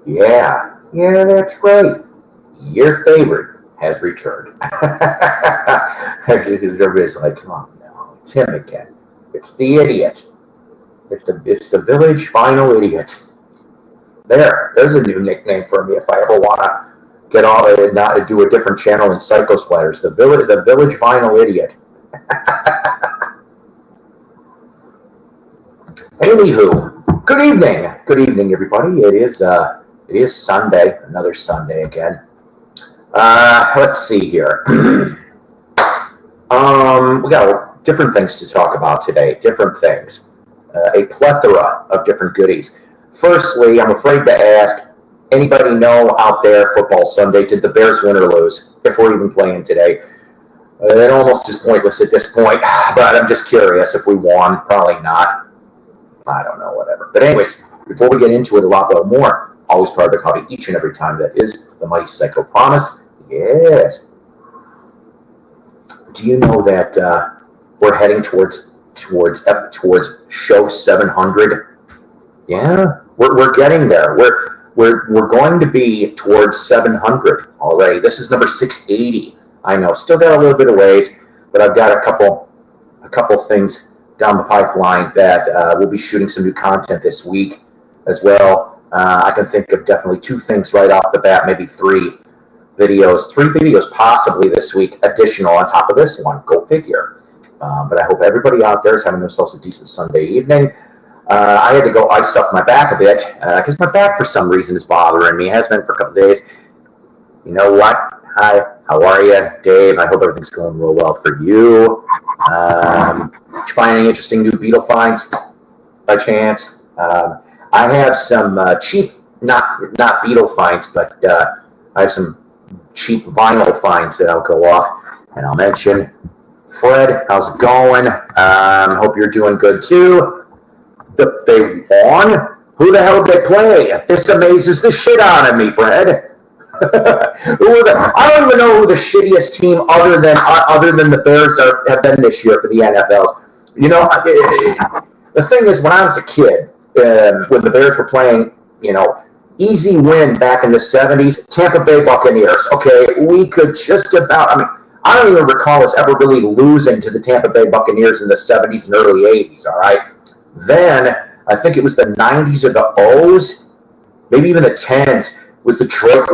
Yeah, that's great. Your favorite has returned. Everybody's like, come on, no, it's him again. It's the idiot. It's the village final idiot. There's a new nickname for me if I ever want to get on it and not do a different channel in Psycho Platters. The village final idiot. Anywho, good evening, everybody. It is Sunday, another Sunday again. Let's see here. We got different things to talk about today. Different things, a plethora of different goodies. Firstly, I'm afraid to ask, anybody know out there, football Sunday, did the Bears win or lose? If we're even playing today. It almost is pointless at this point, but I'm just curious if we won. Probably not. I don't know, whatever. But anyways, before we get into it a lot more, always proud to copy each and every time. That is the mighty Psycho promise. Yes. Do you know that we're heading towards show 700? Yeah, we're getting there. We're going to be towards 700 already. This is number 680. I know, still got a little bit of ways, but I've got a couple things down the pipeline that we'll be shooting some new content this week as well. I can think of definitely 2 things right off the bat, maybe 3 videos possibly this week, additional on top of this one. Go figure. But I hope everybody out there is having themselves a decent Sunday evening. I had to go ice up my back a bit because my back for some reason is bothering me. It has been for a couple of days. You know what? Hi, how are you, Dave? I hope everything's going real well for you. Did you find any interesting new Beetle finds by chance? I have some cheap, not Beetle finds, but I have some cheap vinyl finds that I'll go off and I'll mention. Fred, how's it going? Hope you're doing good too. They won? Who the hell did they play? This amazes the shit out of me, Fred. I don't even know who the shittiest team other than the Bears have been this year for the NFLs. You know, the thing is, when I was a kid, when the Bears were playing, easy win back in the 70s, Tampa Bay Buccaneers. Okay, we could just about, I don't even recall us ever really losing to the Tampa Bay Buccaneers in the 70s and early 80s, all right? Then, I think it was the 90s or the O's, maybe even the 10s, was the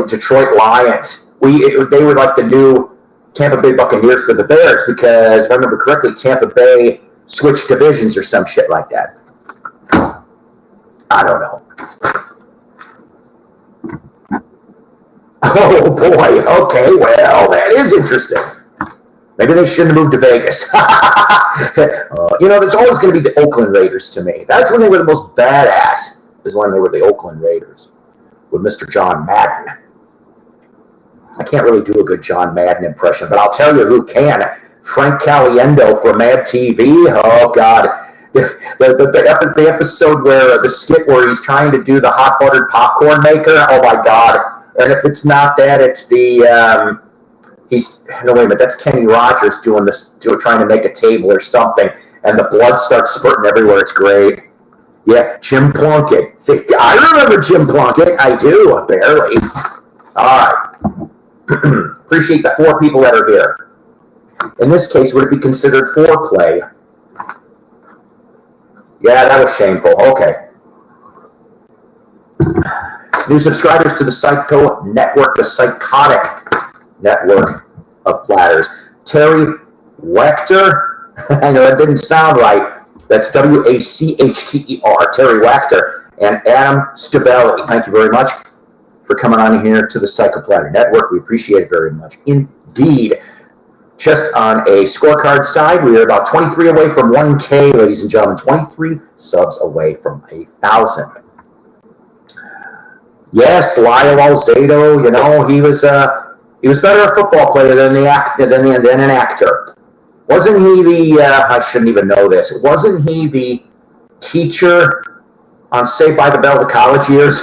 Detroit Lions. They were like the new Tampa Bay Buccaneers for the Bears because, if I remember correctly, Tampa Bay switched divisions or some shit like that. I don't know. Oh, boy. Okay, well, that is interesting. Maybe they shouldn't have moved to Vegas. It's always going to be the Oakland Raiders to me. That's when they were the most badass, is when they were the Oakland Raiders with Mr. John Madden. I can't really do a good John Madden impression, but I'll tell you who can. Frank Caliendo from Mad TV. Oh, God. The episode where the skit where he's trying to do the hot buttered popcorn maker. Oh, my God. And if it's not that, it's the... wait a minute, that's Kenny Rogers trying to make a table or something, and the blood starts spurting everywhere. It's great. Yeah, Jim Plunkett. See, I remember Jim Plunkett. I do, barely. All right. Appreciate the 4 people that are here. In this case, would it be considered foreplay? Yeah, that was shameful. Okay. New subscribers to the Psycho Network, the Psychotic Network of Platters. Terry Wachter. I know that didn't sound right. That's Wachter, Terry Wachter, and Adam Stavelli. Thank you very much for coming on here to the Psycho Platter Network. We appreciate it very much indeed. Just on a scorecard side, we are about 23 away from 1K, ladies and gentlemen. 23 subs away from 1,000. Yes, Lyle Alzado, he was better a football player than an actor. Wasn't he the, I shouldn't even know this, wasn't he the teacher on Saved by the Bell, the college years?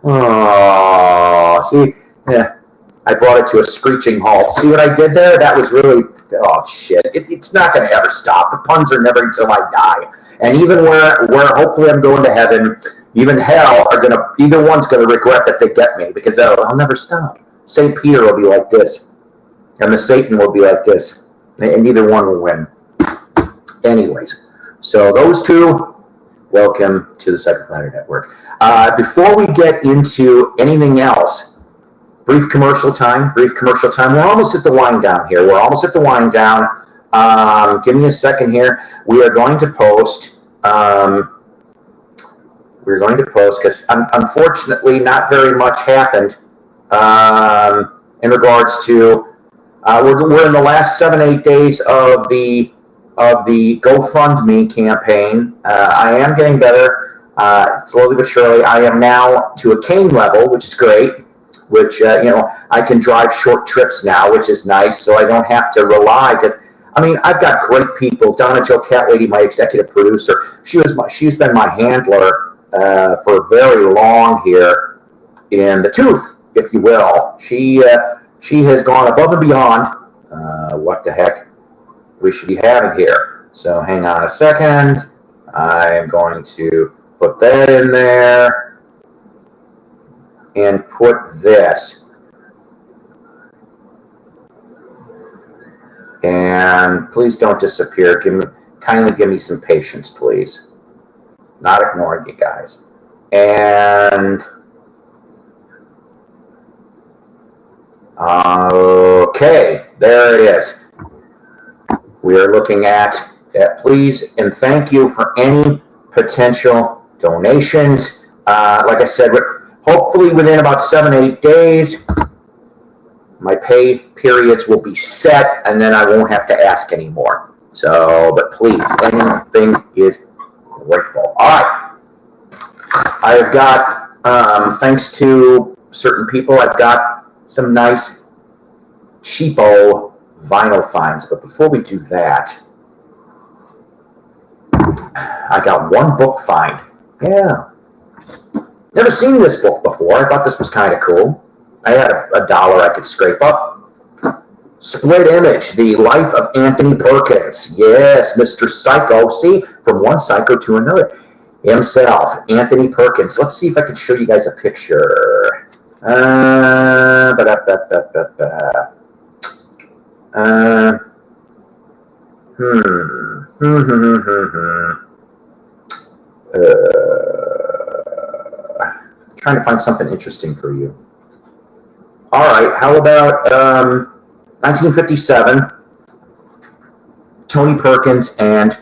Oh, see, I brought it to a screeching halt. See what I did there? That was really oh shit, it's not going to ever stop. The puns are never until I die. And even where hopefully I'm going to heaven, even hell either one's going to regret that they get me, because I'll never stop. St. Peter will be like this, and the Satan will be like this, and neither one will win. Anyways, so those two, welcome to the Psycho Platter Network. Before we get into anything else, brief commercial time. We're almost at the wind down here. Give me a second here. We are going to post. Because unfortunately not very much happened in regards to. We're in the last 7-8 days of the GoFundMe campaign. I am getting better, slowly but surely. I am now to a cane level, which is great. Which I can drive short trips now, which is nice. So I don't have to rely, because I've got great people. Donna Jo Cat Lady, my executive producer, she's been my handler for very long here in the tooth, if you will. She has gone above and beyond what the heck we should be having here. So hang on a second. I'm going to put that in there and put this. And please don't disappear. Kindly give me some patience, please. Not ignoring you guys. And okay, there it is. We are looking at that. Please and thank you for any potential donations. Like I said, hopefully within about 7-8 days, my pay periods will be set, and then I won't have to ask anymore. So, but please, anything is grateful. All right. I have got, thanks to certain people, I've got some nice cheapo vinyl finds. But before we do that, I got one book find. Yeah. Never seen this book before. I thought this was kind of cool. I had $1 I could scrape up. Split Image, The Life of Anthony Perkins. Yes, Mr. Psycho. See, from one psycho to another. Himself, Anthony Perkins. Let's see if I can show you guys a picture. Trying to find something interesting for you. All right, how about 1957, Tony Perkins and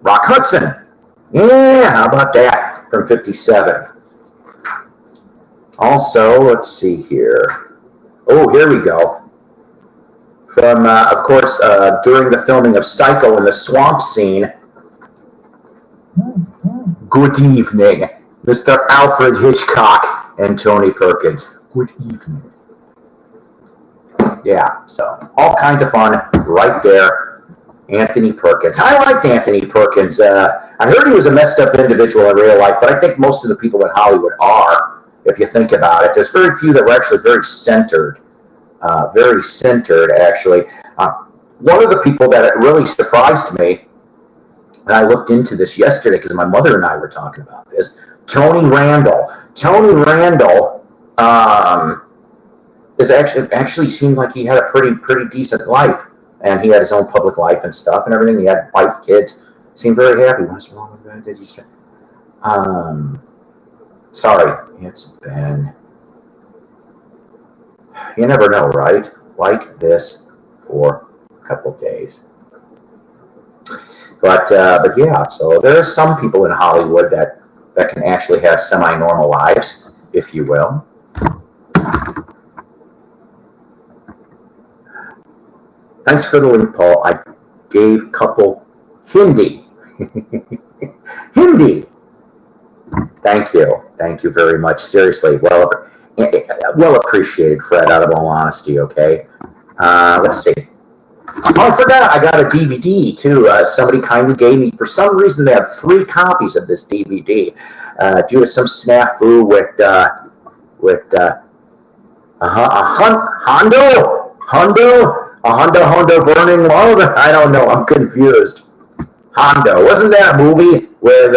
Rock Hudson. Yeah, how about that from 57? Also, let's see here. Oh, here we go. From, of course, during the filming of Psycho in the swamp scene. Good evening, Mr. Alfred Hitchcock and Tony Perkins. Good evening. Yeah, so all kinds of fun right there. Anthony Perkins. I liked Anthony Perkins. I heard he was a messed up individual in real life, but I think most of the people in Hollywood are, if you think about it. There's very few that were actually very centered, actually. One of the people that really surprised me, and I looked into this yesterday because my mother and I were talking about this, Tony Randall. Tony Randall is actually seemed like he had a pretty decent life, and he had his own public life and stuff and everything. He had wife, kids. Seemed very happy. What's wrong with that? Did you say? Sorry, it's been. You never know, right? Like this for a couple days. But yeah, so there are some people in Hollywood that can actually have semi-normal lives, if you will. Thanks for the link, Paul. I gave couple Hindi. Hindi. Thank you very much. Seriously, well appreciated, Fred. Out of all honesty, okay. Let's see. Oh, I forgot. I got a DVD too. Somebody kindly gave me. For some reason, they have 3 copies of this DVD due to some snafu with Hondo. Honda Burning Love? I don't know. I'm confused. Hondo. Wasn't that a movie with,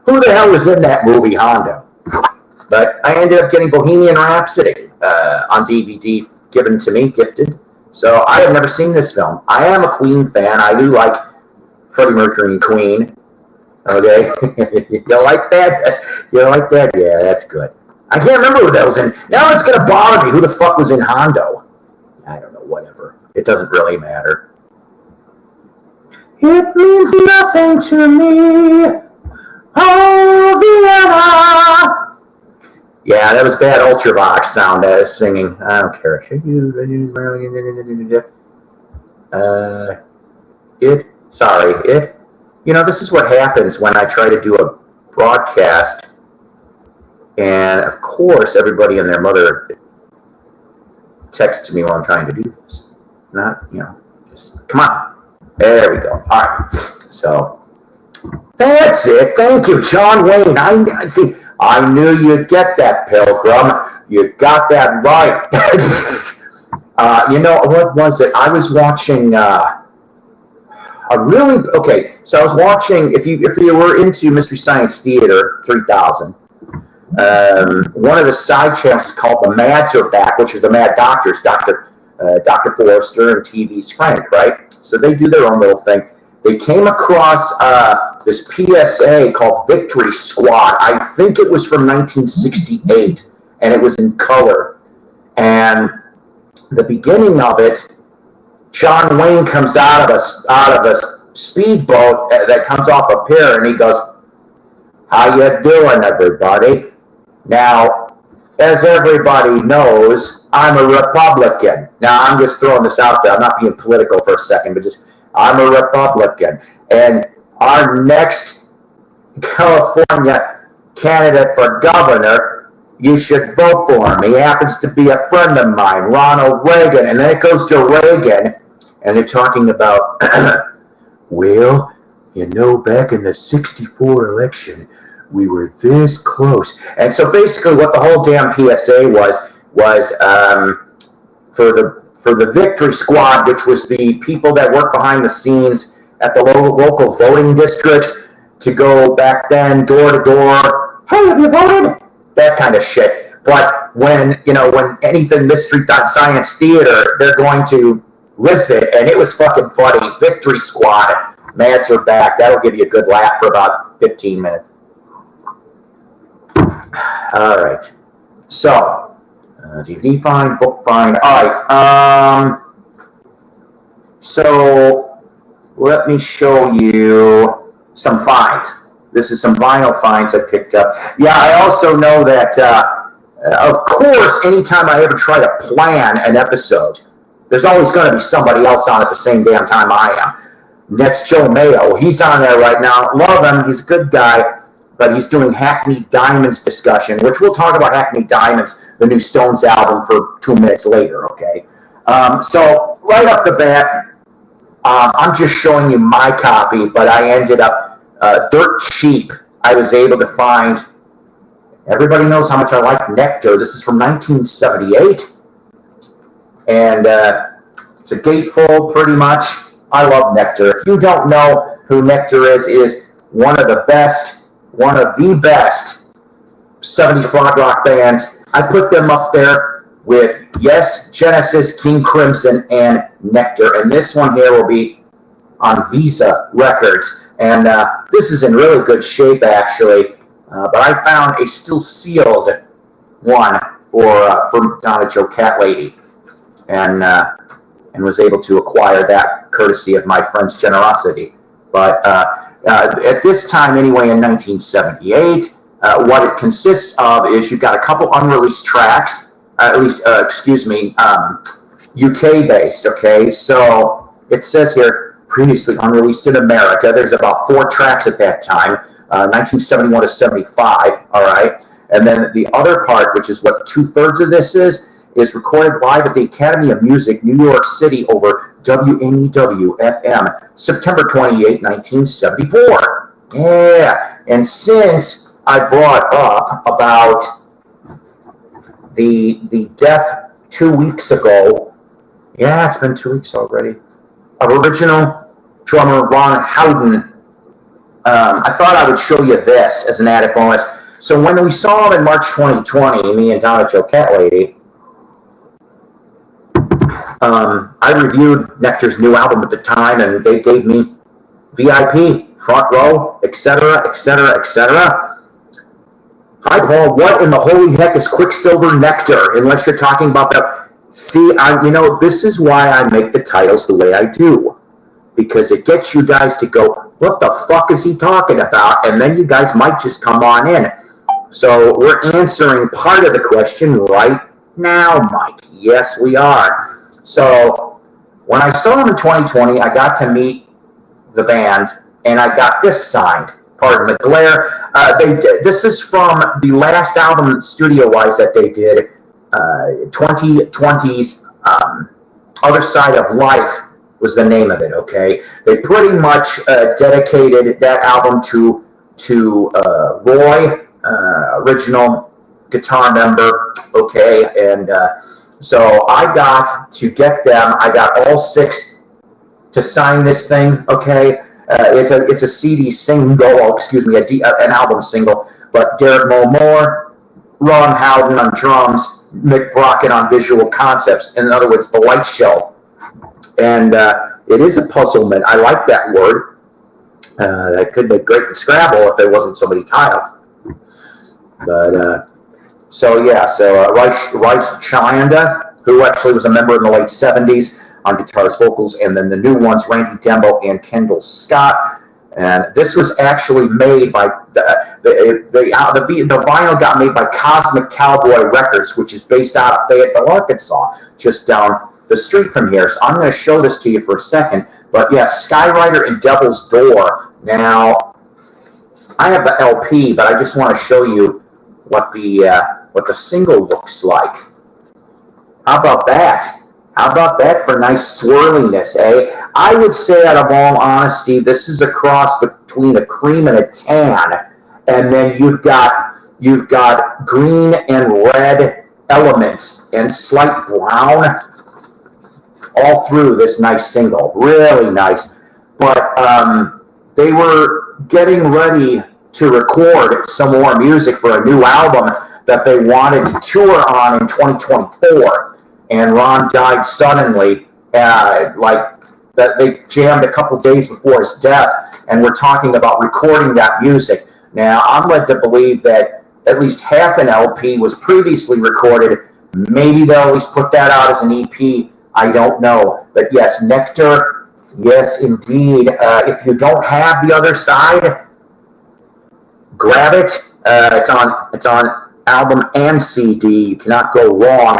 who the hell was in that movie, Hondo? But I ended up getting Bohemian Rhapsody on DVD given to me, gifted. So I have never seen this film. I am a Queen fan. I do like Freddie Mercury and Queen. Okay? You like that? You like that? Yeah, that's good. I can't remember who that was in. Now it's going to bother me. Who the fuck was in Hondo? I don't know, whatever. It doesn't really matter. It means nothing to me. Oh, Vienna. Yeah, that was bad Ultravox sound I was singing. I don't care. You know, this is what happens when I try to do a broadcast, and of course everybody and their mother texts me while I'm trying to do this. Not, you know, just come on. There we go. All right. So that's it. Thank you, John Wayne. I see. I knew you'd get that, Pilgrim. You got that right. You know, what was it? I was watching so I was watching, if you were into Mystery Science Theater 3000, one of the side channels is called The Mads Are Back, which is the Mad Doctors, Dr. Forrester and TV's Frank, right? So they do their own little thing. They came across this PSA called Victory Squad. I think it was from 1968, and it was in color. And the beginning of it, John Wayne comes out of a speedboat that comes off a pier, and he goes, "How you doing, everybody?" Now, as everybody knows, I'm a Republican. Now, I'm just throwing this out there. I'm not being political for a second, but just, I'm a Republican. And our next California candidate for governor, you should vote for him. He happens to be a friend of mine, Ronald Reagan. And then it goes to Reagan, and they're talking about, well, you know, back in the 64 election, we were this close. And so basically what the whole damn PSA was for the Victory Squad, which was the people that work behind the scenes at the local voting districts, to go back then door to door. Hey, have you voted? That kind of shit. But when anything Mystery Science Theater, they're going to riff it, and it was fucking funny. Victory Squad, Mads Are Back. That'll give you a good laugh for about 15 minutes. All right. So, DVD fine, book fine. All right. So let me show you some finds. This is some vinyl finds I picked up. Yeah, I also know that, of course, anytime I ever try to plan an episode, there's always going to be somebody else on at the same damn time I am. That's Joe Mayo. He's on there right now. Love him. He's a good guy. But he's doing Hackney Diamonds discussion, which we'll talk about Hackney Diamonds, the new Stones album, for 2 minutes later, okay? So right off the bat, I'm just showing you my copy, but I ended up dirt cheap. I was able to find, everybody knows how much I like Nektar. This is from 1978. And it's a gatefold, pretty much. I love Nektar. If you don't know who Nektar is one of the best 70s prog rock bands. I put them up there with, yes, Genesis, King Crimson, and Nektar. And this one here will be on Visa Records. And this is in really good shape, actually. But I found a still sealed one for Donna Joe Cat Lady. And was able to acquire that courtesy of my friend's generosity. But at this time, anyway, in 1978, what it consists of is you've got a couple unreleased tracks, UK-based, okay? So it says here, previously unreleased in America. There's about 4 tracks at that time, 1971 to 75, all right? And then the other part, which is what 2/3 of this is recorded live at the Academy of Music, New York City, over WNEW-FM, September 28, 1974. Yeah, and since I brought up about the death 2 weeks ago Yeah, it's been 2 weeks already. Of original drummer Ron Howden. I thought I would show you this as an added bonus. So when we saw him in March 2020, me and Donna Joe Cat Lady, I reviewed Nektar's new album at the time, and they gave me VIP, front row, etc., etc., etc. Hi, Paul. What in the holy heck is Quicksilver Nektar? Unless you're talking about that. See, this is why I make the titles the way I do. Because it gets you guys to go, what the fuck is he talking about? And then you guys might just come on in. So we're answering part of the question right now, Mike. Yes, we are. So when I saw him in 2020, I got to meet the band, and I got this signed. Pardon the glare. This is from the last album, studio-wise, that they did, 2020's Other Side of Life was the name of it, okay? They pretty much dedicated that album to Roy, original guitar member, okay? And so I got to get them. I got all 6 to sign this thing, okay? It's a CD single, an album single. But Derek Moore, Ron Howden on drums, Mick Brockett on visual concepts. In other words, the light show. And it is a puzzlement. I like that word. That could make great in Scrabble if there wasn't so many tiles. But Rice Chanda, who actually was a member in the late 70s on guitars, vocals, and then the new ones, Randy Dembo and Kendall Scott. And this was actually made by the vinyl got made by Cosmic Cowboy Records, which is based out of Fayetteville, Arkansas, just down the street from here. So I'm going to show this to you for a second. But yeah, Skyrider and Devil's Door. Now, I have the LP, but I just want to show you what the single looks like. How about that? How about that for nice swirliness, eh? I would say, out of all honesty, this is a cross between a cream and a tan, and then you've got green and red elements and slight brown all through this nice single. Really nice. But they were getting ready to record some more music for a new album that they wanted to tour on in 2024. And Ron died suddenly, they jammed a couple days before his death, and we're talking about recording that music. Now, I'm led to believe that at least half an LP was previously recorded. Maybe they'll always put that out as an EP. I don't know. But yes, Nektar, yes, indeed. If you don't have the other side, grab it. It's on album and CD. You cannot go wrong.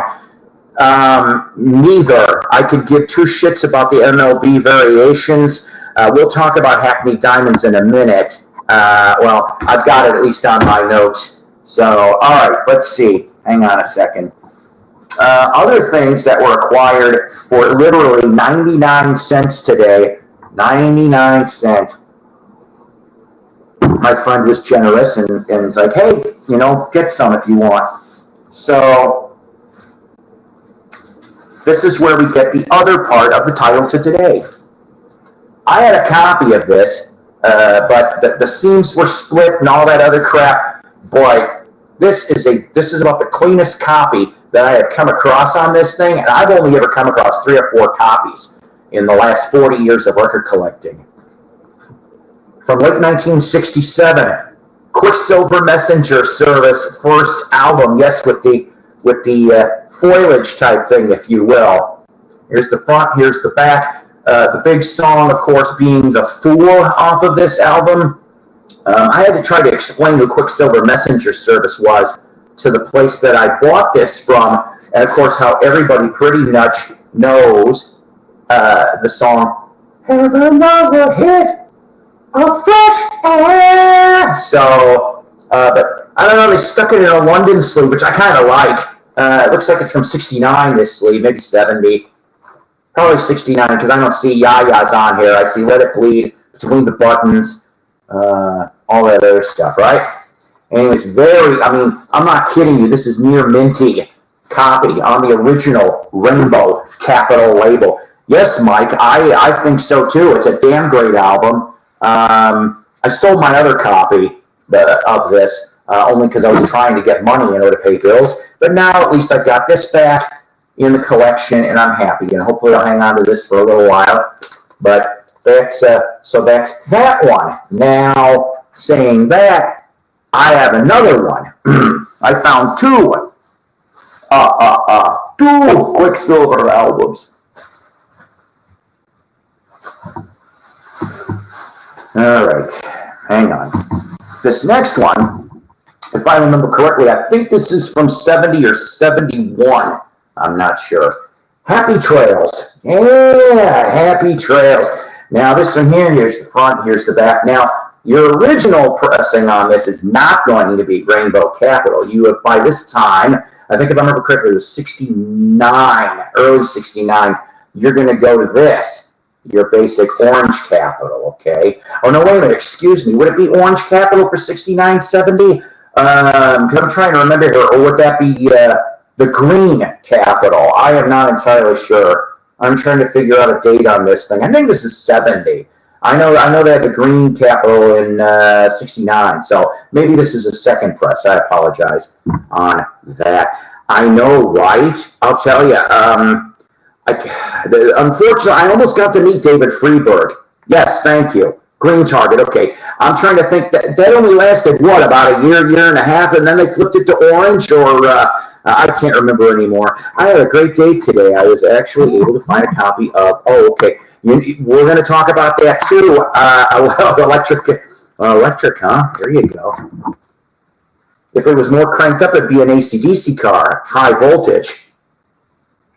Neither. I could give 2 shits about the MLB variations. We'll talk about Hackney Diamonds in a minute. Well, I've got it at least on my notes. So, all right, let's see. Hang on a second. Other things that were acquired for literally 99 cents today. 99 cents. My friend was generous and was like, hey, get some if you want. So, this is where we get the other part of the title to today. I had a copy of this, but the seams were split and all that other crap. Boy, this is about the cleanest copy that I have come across on this thing, and I've only ever come across 3 or 4 copies in the last 40 years of record collecting. From late 1967, Quicksilver Messenger Service first album, yes, with the foliage type thing, if you will. Here's the front, here's the back. The big song, of course, being The Fool off of this album. I had to try to explain who Quicksilver Messenger Service was to the place that I bought this from, and of course how everybody pretty much knows the song, Have Another Hit of Fresh Air. So, but I don't know, they stuck it in a London sleeve, which I kind of like. It looks like it's from 69, this sleeve, maybe 70. Probably 69, because I don't see Yaya's on here. I see Let It Bleed, Between the Buttons, all that other stuff, right? Anyways, I'm not kidding you, this is near minty copy on the original Rainbow Capital label. Yes, Mike, I think so too. It's a damn great album. I sold my other copy of this only because I was trying to get money in order to pay bills. But now at least I've got this back in the collection, and I'm happy. And hopefully I'll hang on to this for a little while. But that's so that's that one. Now, saying that, I have another one. I found two Quicksilver albums. All right, hang on. This next one, if I remember correctly, I think this is from 70 or 71. I'm not sure. Happy Trails. Yeah, Happy Trails. Now, this one here, here's the front, here's the back. Now, your original pressing on this is not going to be Rainbow Capital. You have, by this time, I think if I remember correctly, it was 69, early 69. You're going to go to this, your basic Orange Capital, okay? Oh, no, wait a minute, excuse me. Would it be Orange Capital for 69, 70? I'm trying to remember here, or would that be the Green Capital? I am not entirely sure. I'm trying to figure out a date on this thing. I think this is 70. I know they had the Green Capital in 69, so maybe this is a second press. I apologize on that. I know, right? I'll tell you. Unfortunately, I almost got to meet David Freeberg. Yes, thank you. Green Target, okay. I'm trying to think that only lasted, what, about a year and a half, and then they flipped it to Orange, or I can't remember anymore. I had a great day today. I was actually able to find a copy of, we're going to talk about that too. Electric, huh? There you go. If it was more cranked up, it'd be an AC/DC car, high voltage.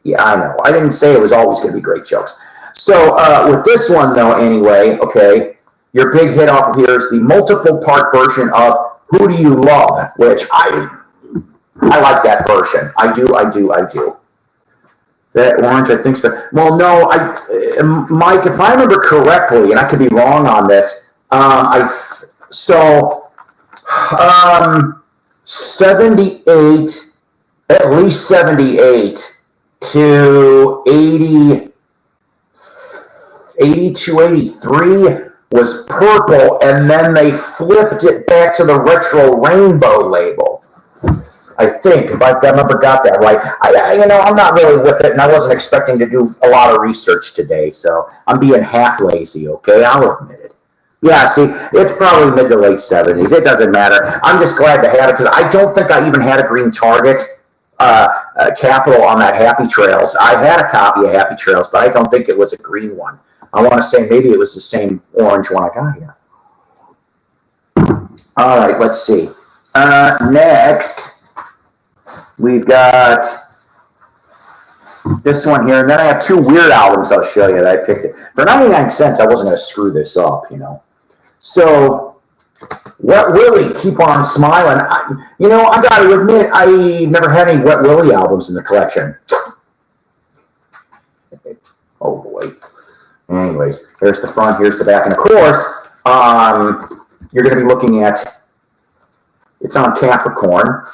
Yeah, I know. I didn't say it was always going to be great jokes. So with this one, though, anyway, okay, your big hit off of here is the multiple part version of Who Do You Love, which I like that version. I do. That Orange, I think so. Well, no, Mike, if I remember correctly, and I could be wrong on this, 78, at least 78 to 80, 82, 83 was purple, and then they flipped it back to the retro rainbow label. I think, if I remember got that right. I'm not really with it, and I wasn't expecting to do a lot of research today, so I'm being half lazy, okay? I'll admit it. Yeah, see, it's probably mid to late 70s. It doesn't matter. I'm just glad to have it, because I don't think I even had a Green Target Capital on that Happy Trails. I had a copy of Happy Trails, but I don't think it was a green one. I want to say maybe it was the same orange one I got here. All right, let's see. Next, we've got this one here, and then I have two weird albums I'll show you that I picked. For 99 cents, I wasn't going to screw this up, So, Wet Willie, Keep On Smiling. I got to admit, I never had any Wet Willie albums in the collection. Oh, boy. Anyways, here's the front, here's the back, and of course, you're going to be looking at, it's on Capricorn.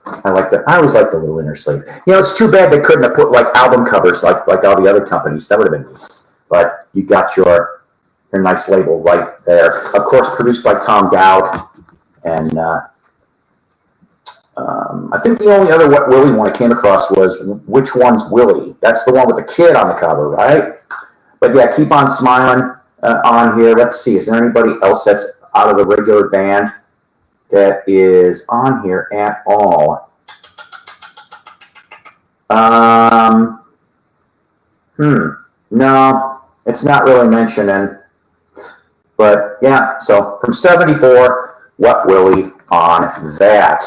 I always like the little inner sleeve. It's too bad they couldn't have put like album covers like all the other companies. That would have been neat. But you got your nice label right there. Of course, produced by Tom Dowd. And I think the only other Wet Willie one I came across was Which One's Willie? That's the one with the kid on the cover, right? But yeah, Keep On Smiling on here. Let's see. Is there anybody else that's out of the regular band that is on here at all? No, it's not really mentioning. But yeah, so from 74, Wet Willie on that.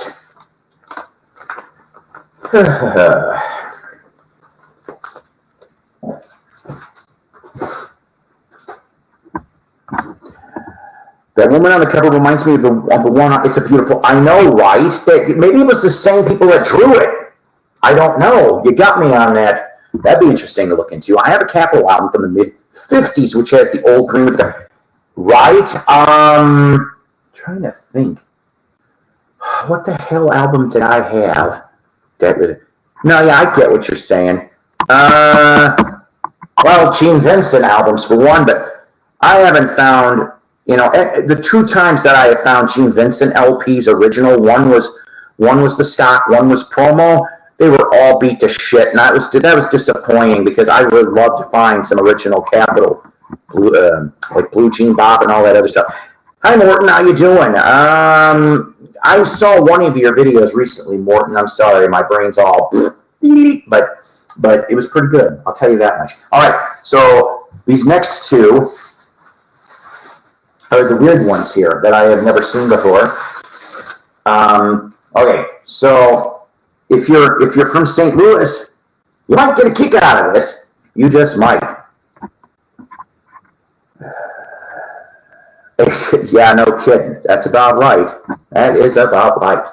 That woman on the cover reminds me of the one, It's a Beautiful, I know, right? Maybe it was the same people that drew it. I don't know. You got me on that. That'd be interesting to look into. I have a Capital album from the mid-50s, which has the old green with the... Right? Trying to think. What the hell album did I have No, yeah, I get what you're saying. Well, Gene Vincent albums for one, but I haven't found, the two times that I have found Gene Vincent LPs original, one was the stock, one was promo. They were all beat to shit, and that was disappointing because I would love to find some original Capitol, like Blue Jean Bob and all that other stuff. Hi, Morton, how you doing? I saw one of your videos recently, Morton. I'm sorry, my brain's all, but it was pretty good. I'll tell you that much. All right, so these next two are the weird ones here that I have never seen before. Okay, so if you're from St. Louis, you might get a kick out of this. You just might. Yeah, no kidding. That's about right. That is about right.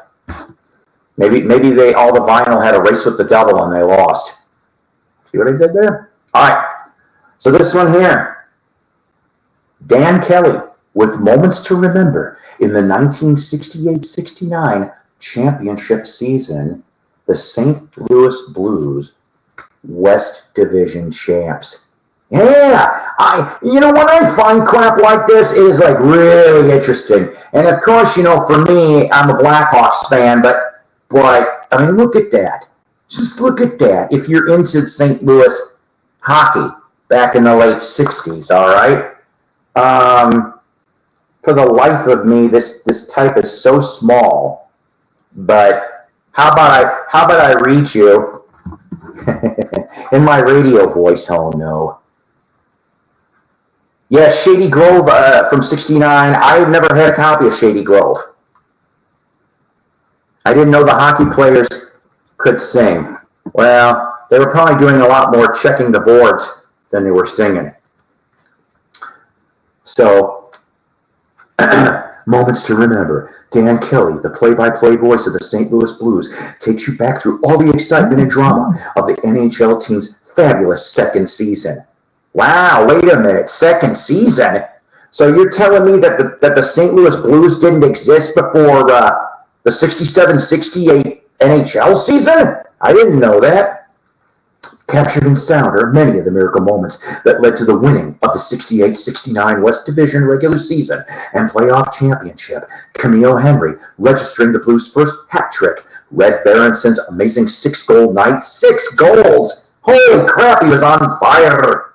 Maybe all the vinyl had a race with the devil and they lost. See what I did there? All right. So this one here, Dan Kelly with Moments to Remember in the 1968-69 championship season, the St. Louis Blues West Division champs. Yeah, when I find crap like this, it is like really interesting. And of course, for me, I'm a Blackhawks fan, but I mean, look at that. Just look at that. If you're into St. Louis hockey back in the late 60s, all right? For the life of me, this type is so small, but how about I read you in my radio voice? Oh, no. Yeah, Shady Grove from 69. I've never had a copy of Shady Grove. I didn't know the hockey players could sing. Well, they were probably doing a lot more checking the boards than they were singing. So, Moments to Remember. Dan Kelly, the play-by-play voice of the St. Louis Blues, takes you back through all the excitement and drama of the NHL team's fabulous second season. Wow, wait a minute, second season? So you're telling me that the St. Louis Blues didn't exist before the 67-68 NHL season? I didn't know that. Captured in sound are many of the miracle moments that led to the winning of the 68-69 West Division regular season and playoff championship. Camille Henry registering the Blues' first hat trick. Red Berenson's amazing 6-goal night. 6 goals! Holy crap, he was on fire!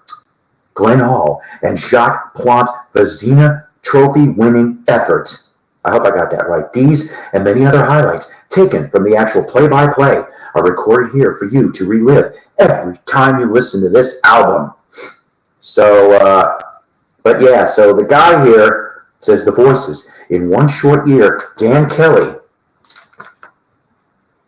Glenn Hall and Jacques Plante Vezina trophy-winning efforts. I hope I got that right. These and many other highlights taken from the actual play-by-play are recorded here for you to relive every time you listen to this album. So, but yeah, so the guy here says the voices. In one short year, Dan Kelly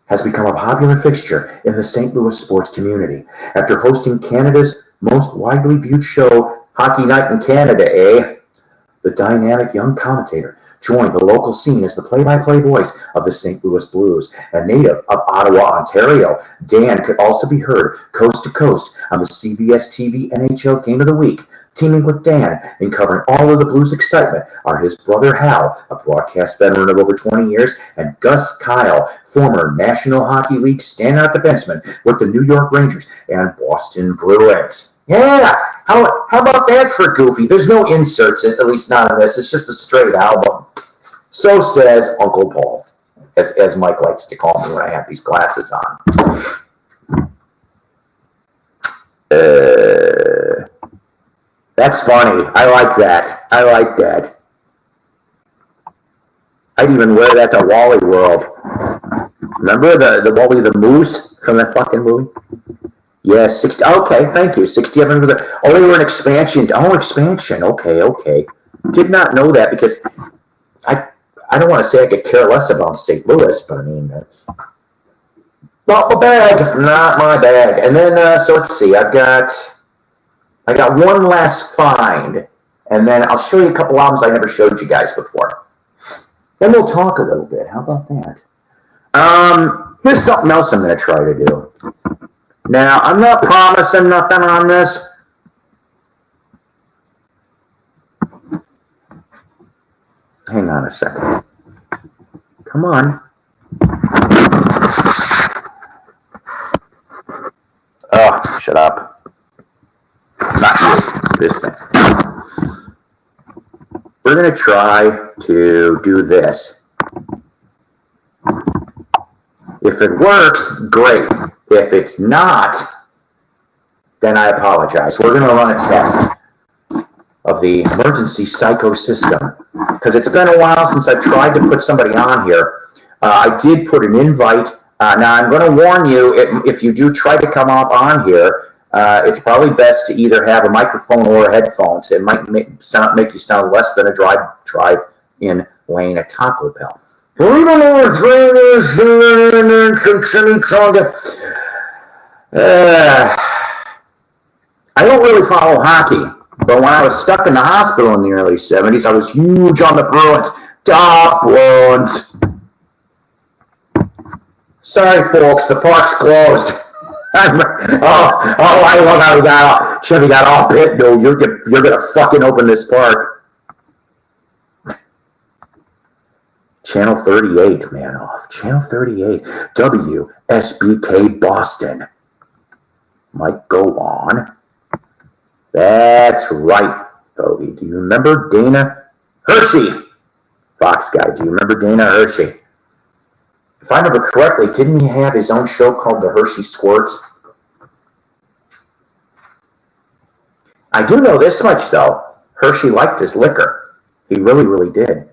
has become a popular fixture in the St. Louis sports community. After hosting Canada's most widely viewed show, Hockey Night in Canada, the dynamic young commentator joined the local scene as the play-by-play voice of the St. Louis Blues. A native of Ottawa, Ontario, Dan could also be heard coast to coast on the CBS TV NHL Game of the Week. Teaming with Dan in covering all of the Blues' excitement are his brother Hal, a broadcast veteran of over 20 years, and Gus Kyle, former National Hockey League standout defenseman with the New York Rangers and Boston Bruins. Yeah, how about that for Goofy? There's no inserts, at least not in this. It's just a straight album. So says Uncle Paul, as Mike likes to call me when I have these glasses on. That's funny. I like that. I'd even wear that to Wally World. Remember the Wally the Moose from that fucking movie? Yeah, 60. Okay, thank you. 60 of them. Oh, they were an expansion. Oh, expansion. Okay. Did not know that because I don't want to say I could care less about St. Louis, but I mean that's not my bag. And then so let's see. I got one last find, and then I'll show you a couple albums I never showed you guys before. Then we'll talk a little bit. How about that? Here's something else I'm going to try to do. Now, I'm not promising nothing on this. Hang on a second. Come on. this thing. We're going to try to do this. If it works, great. If it's not, then I apologize. We're going to run a test of the emergency Psyko system, because it's been a while since I tried to put somebody on here. I did put an invite. Now, I'm going to warn you, if you do try to come up on here, it's probably best to either have a microphone or headphones. It might make you sound less than a drive-in lane at Taco Bell. I don't really follow hockey, but when I was stuck in the hospital in the early 70s, I was huge on the Bruins. Top Bruins. Sorry, folks, the park's closed. I love how Chevy got all pit. No, you're gonna fucking open this park. Channel 38, man off. Channel 38, WSBK Boston. Might go on. That's right, Toby. Do you remember Dana Hershey? Fox guy, do you remember Dana Hershey? If I remember correctly, didn't he have his own show called The Hershey Squirts? I do know this much, though. Hershey liked his liquor. He really, really did.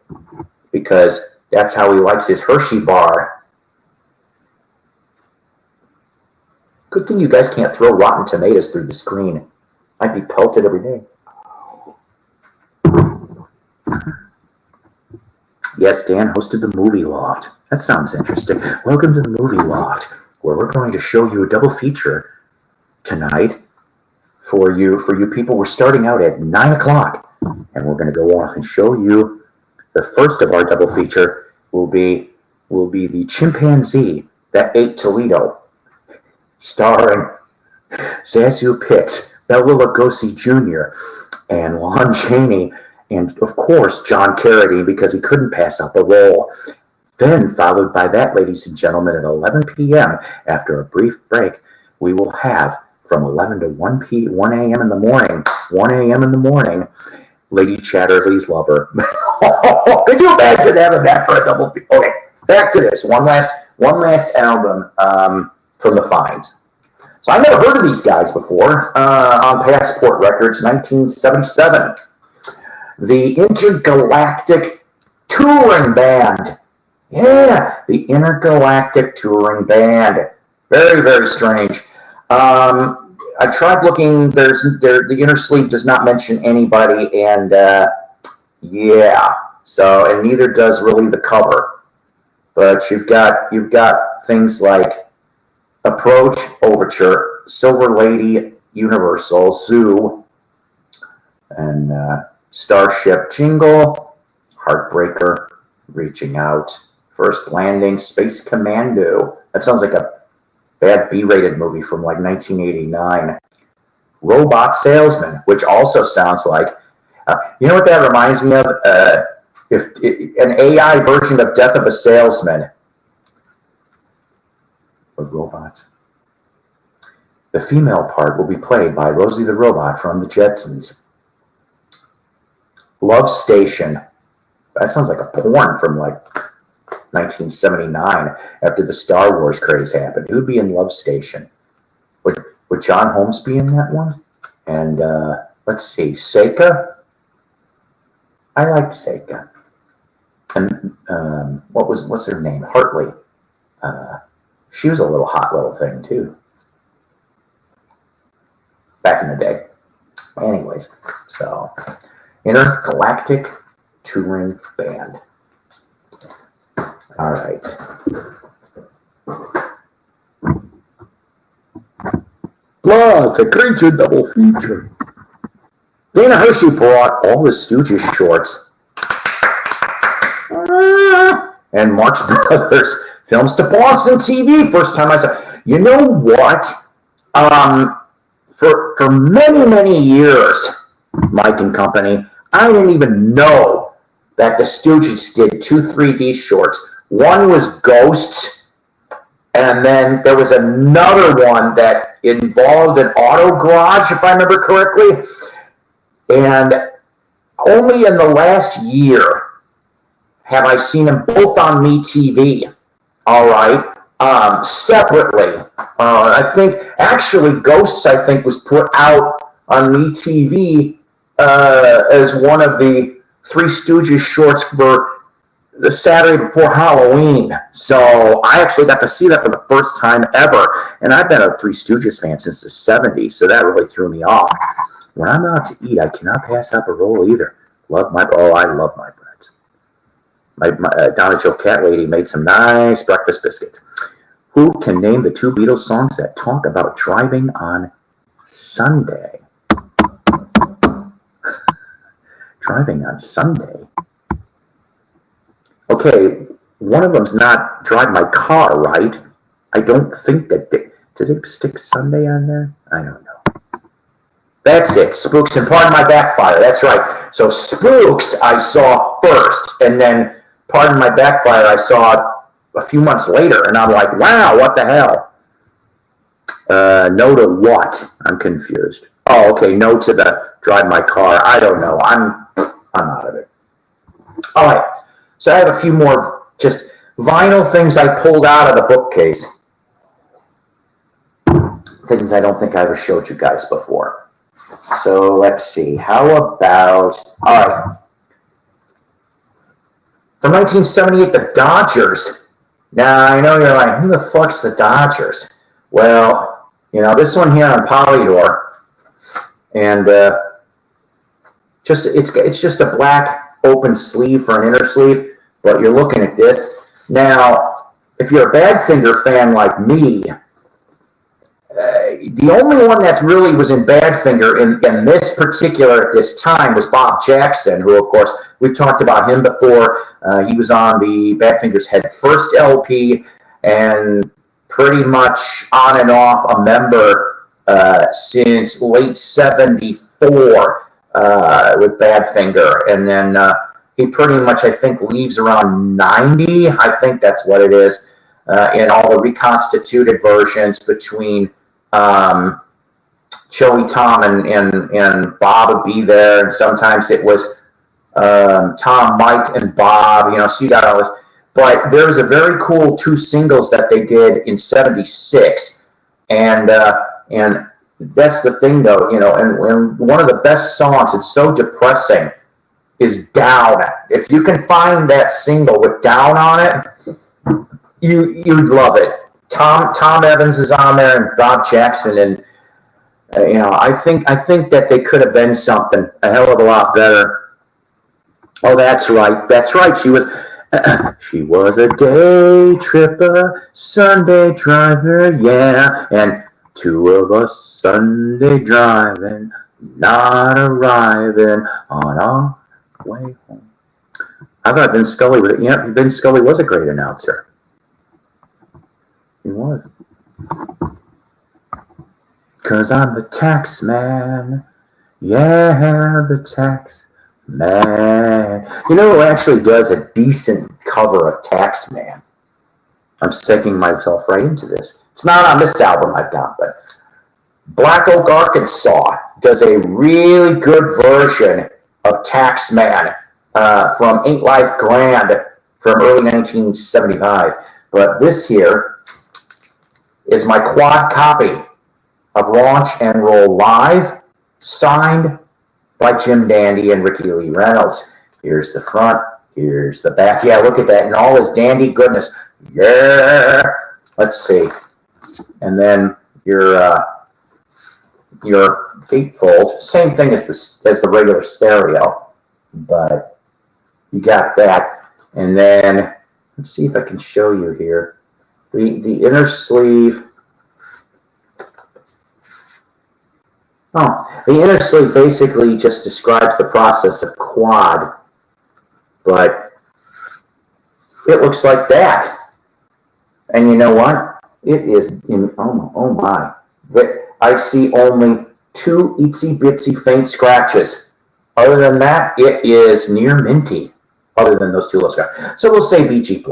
Because that's how he likes his Hershey bar. Good thing you guys can't throw rotten tomatoes through the screen. I'd be pelted every day. Yes, Dan hosted the Movie Loft. That sounds interesting. Welcome to the Movie Loft, where we're going to show you a double feature tonight for you people. We're starting out at 9 o'clock, and we're going to go off and show you the first of our double feature will be the chimpanzee that ate Toledo, starring Zazu Pitts, Bela Lugosi Jr., and Lon Chaney, and of course John Carradine, because he couldn't pass up the role. Then, followed by that, ladies and gentlemen, at 11 p.m., after a brief break, we will have from 11 to 1 a.m. in the morning, Lady Chatterley's Lover. Could you imagine having that for a double? Okay, back to this. One last album from the Finds. So I never heard of these guys before. On Passport Records, 1977. The Intergalactic Touring Band. Yeah, the Intergalactic Touring Band. Very, very strange. I tried looking. The inner sleeve does not mention anybody, and yeah. So, and neither does really the cover. But you've got things like Approach, Overture, Silver Lady, Universal, Zoo, and Starship Jingle, Heartbreaker, Reaching Out, First Landing, Space Commando. That sounds like a bad B-rated movie from like 1989. Robot Salesman, which also sounds like, you know what that reminds me of? An AI version of Death of a Salesman. With robots. The female part will be played by Rosie the Robot from the Jetsons. Love Station. That sounds like a porn from like 1979 after the Star Wars craze happened. Who would be in Love Station? Would John Holmes be in that one? And let's see, Seika. I liked Seika. And what's her name? Hartley. She was a little hot little thing too. Back in the day. Anyways, so Intergalactic Touring Band. All right. It's a creature double feature. Dana Hershey brought all the Stooges shorts and Marx Brothers films to Boston TV. First time I saw. You know what? For many, many years, Mike and company, I didn't even know that the Stooges did 2 3D shorts. One was Ghosts, and then there was another one that involved an auto garage, if I remember correctly. And only in the last year have I seen them both on MeTV, all right, separately. I think, actually, Ghosts, I think, was put out on MeTV as one of the Three Stooges shorts for the Saturday before Halloween. So I actually got to see that for the first time ever. And I've been a Three Stooges fan since the 70s, so that really threw me off. When I'm out to eat, I cannot pass up a roll either. I love my breads. Donna Jo Cat Lady made some nice breakfast biscuits. Who can name the two Beatles songs that talk about driving on Sunday? Driving on Sunday. Okay, one of them's not Drive My Car, right? I don't think that did they stick Sunday on there? I don't know. That's it, Spooks and Pardon My Backfire. That's right. So Spooks I saw first, and then Pardon My Backfire I saw a few months later, and I'm like, wow, what the hell? No to what? I'm confused. Oh, okay, no to the Drive My Car. I don't know. I'm out of it. All right, so I have a few more just vinyl things I pulled out of the bookcase. Things I don't think I ever showed you guys before. So let's see. How about, all right. From 1978, the Dodgers. Now, I know you're like, who the fuck's the Dodgers? Well, you know, this one here on Polydor. And it's just a black open sleeve for an inner sleeve, but you're looking at this. Now, if you're a Badfinger fan like me, the only one that really was in Badfinger in this particular at this time was Bob Jackson, who, of course, we've talked about him before. He was on the Badfinger's Head First LP and pretty much on and off a member since late 74 with Badfinger. And then he pretty much, I think, leaves around 90. I think that's what it is in all the reconstituted versions between Joey, Tom, and Bob would be there, and sometimes it was Tom, Mike, and Bob. You know, so you got all this. But there was a very cool 2 singles that they did in '76, and that's the thing, though. You know, and one of the best songs. It's so depressing. Is Down. If you can find that single with Down on it, you'd love it. Tom Evans is on there and Bob Jackson, and you know, I think that they could have been something a hell of a lot better. Oh, that's right. She was a day tripper, Sunday driver, yeah, and 2 of us Sunday driving, not arriving on our way home. I thought Vin Scully was a great announcer. He was. 'Cause I'm the tax man. Yeah, the tax man. You know who actually does a decent cover of Tax Man? I'm sticking myself right into this. It's not on this album I've got, but Black Oak, Arkansas does a really good version of Tax Man from Ain't Life Grand from early 1975. But this here is my quad copy of Launch and Roll Live, signed by Jim Dandy and Ricky Lee Reynolds. Here's the front, here's the back. Yeah, look at that, and all this dandy goodness. Yeah, let's see. And then your gatefold, same thing as the regular stereo, but you got that. And then let's see if I can show you here. The inner sleeve. Oh, the inner sleeve basically just describes the process of quad, but it looks like that. And you know what? It is in, oh my. I see only 2 itsy bitsy faint scratches. Other than that, it is near minty, other than those 2 little scratches. So we'll say BG+.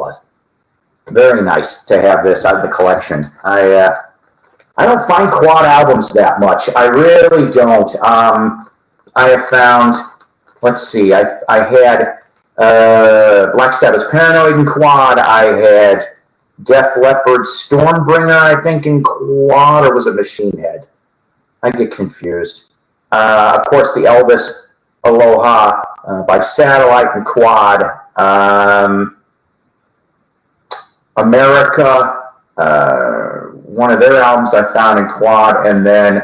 Very nice to have this out of the collection. I don't find quad albums that much. I really don't. I have found, let's see, I had Black Sabbath's Paranoid in quad. I had Def Leppard's Stormbringer, I think, in quad, or was it Machine Head? I get confused. Of course, the Elvis Aloha by Satellite in quad. America, one of their albums I found in quad, and then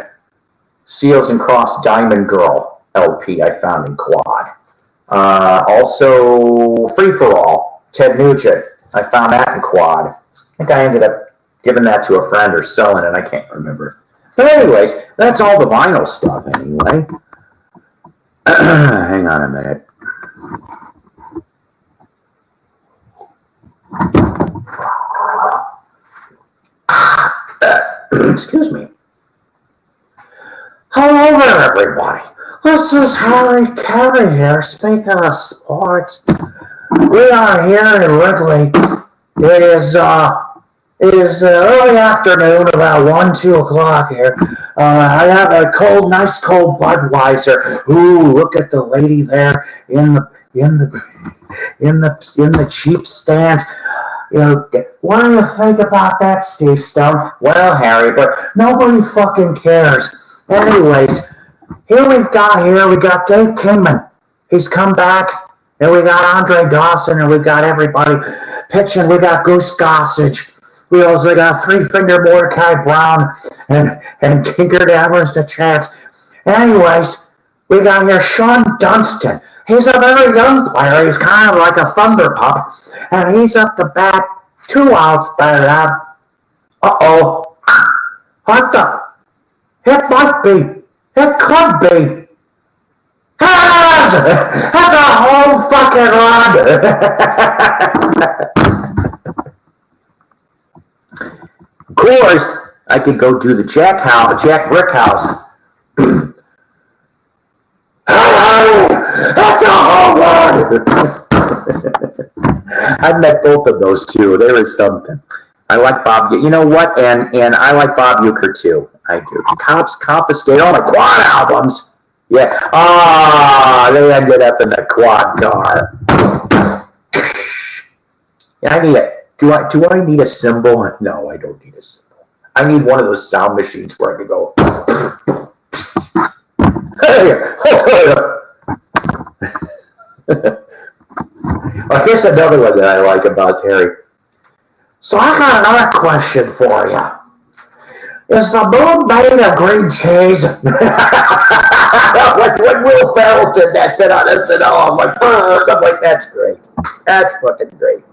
Seals and Crofts' Diamond Girl LP I found in quad. Also, Free For All, Ted Nugent, I found that in quad. I think I ended up giving that to a friend or selling it, I can't remember. But anyways, that's all the vinyl stuff anyway. Hang on a minute. Excuse me. Hello there, everybody. This is Harry Carey here, speaking of sports. We are here in Wrigley. It is early afternoon, about 1-2 o'clock here. I have a nice cold Budweiser. Ooh, look at the lady there in the cheap stands. You know, what do you think about that, Steve Stone? Well, Harry, but nobody fucking cares. Anyways, here we got Dave Kingman. He's come back, and we got Andre Dawson, and we got everybody pitching. We got Goose Gossage. We also got Three-Finger Mordecai Brown and Tinker Davers the Chance. Anyways, we got here Sean Dunston. He's a very young player. He's kind of like a thunder pup. And he's up to bat, 2 outs batted out. Uh-oh. What the? It might be. It could be. That's a home fucking run. Of course, I could go do the Jack Brickhouse. That's a home run. I met both of those two. They were something. I like Bob. You know what? And I like Bob Uecker too. I do. Cops confiscate all the quad albums. Yeah. They ended up in the quad car. Yeah, I need it. Do I need a cymbal? No, I don't need a cymbal. I need one of those sound machines where I can go. Well, here's another one that I like about Terry. So I got another question for you. Is the moon made of green cheese? when Will Ferrell did that bit on SNL, I'm like, that's great. That's fucking great.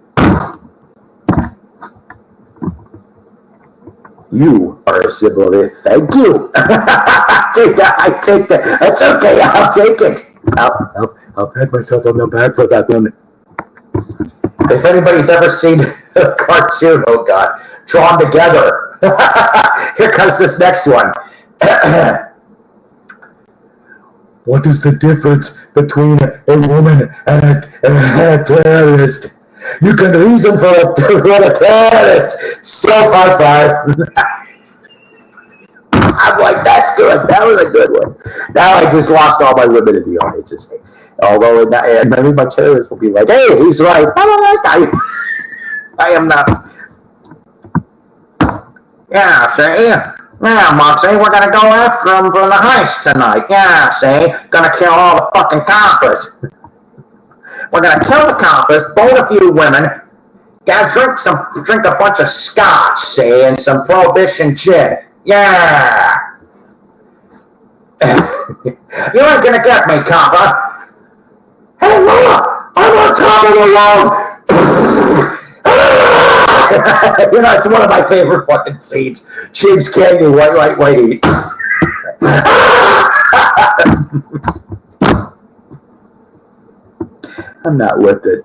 You are a symbol. Thank you. I take that. That's okay. I'll take it. I'll pat myself on the back for that one. If anybody's ever seen a cartoon, oh God, Drawn Together. Here comes this next one. What is the difference between a woman and a terrorist? You can reason for a terrorist. Self-high five. I'm like, that's good. That was a good one. Now I just lost all my women in the audience. Although maybe my terrorists will be like, hey, he's right. I am not. Yeah, see? Yeah, Moxie, we're going to go after him for the heist tonight. Yeah, see? Going to kill all the fucking coppers. We're going to kill the coppers, bolt a few women, got to drink a bunch of scotch, see, and some Prohibition gin. Yeah. You ain't going to get me, copper. Hey, look, I'm on top of the wall. You know, it's one of my favorite fucking scenes. James Cagney, whitey. I'm not with it.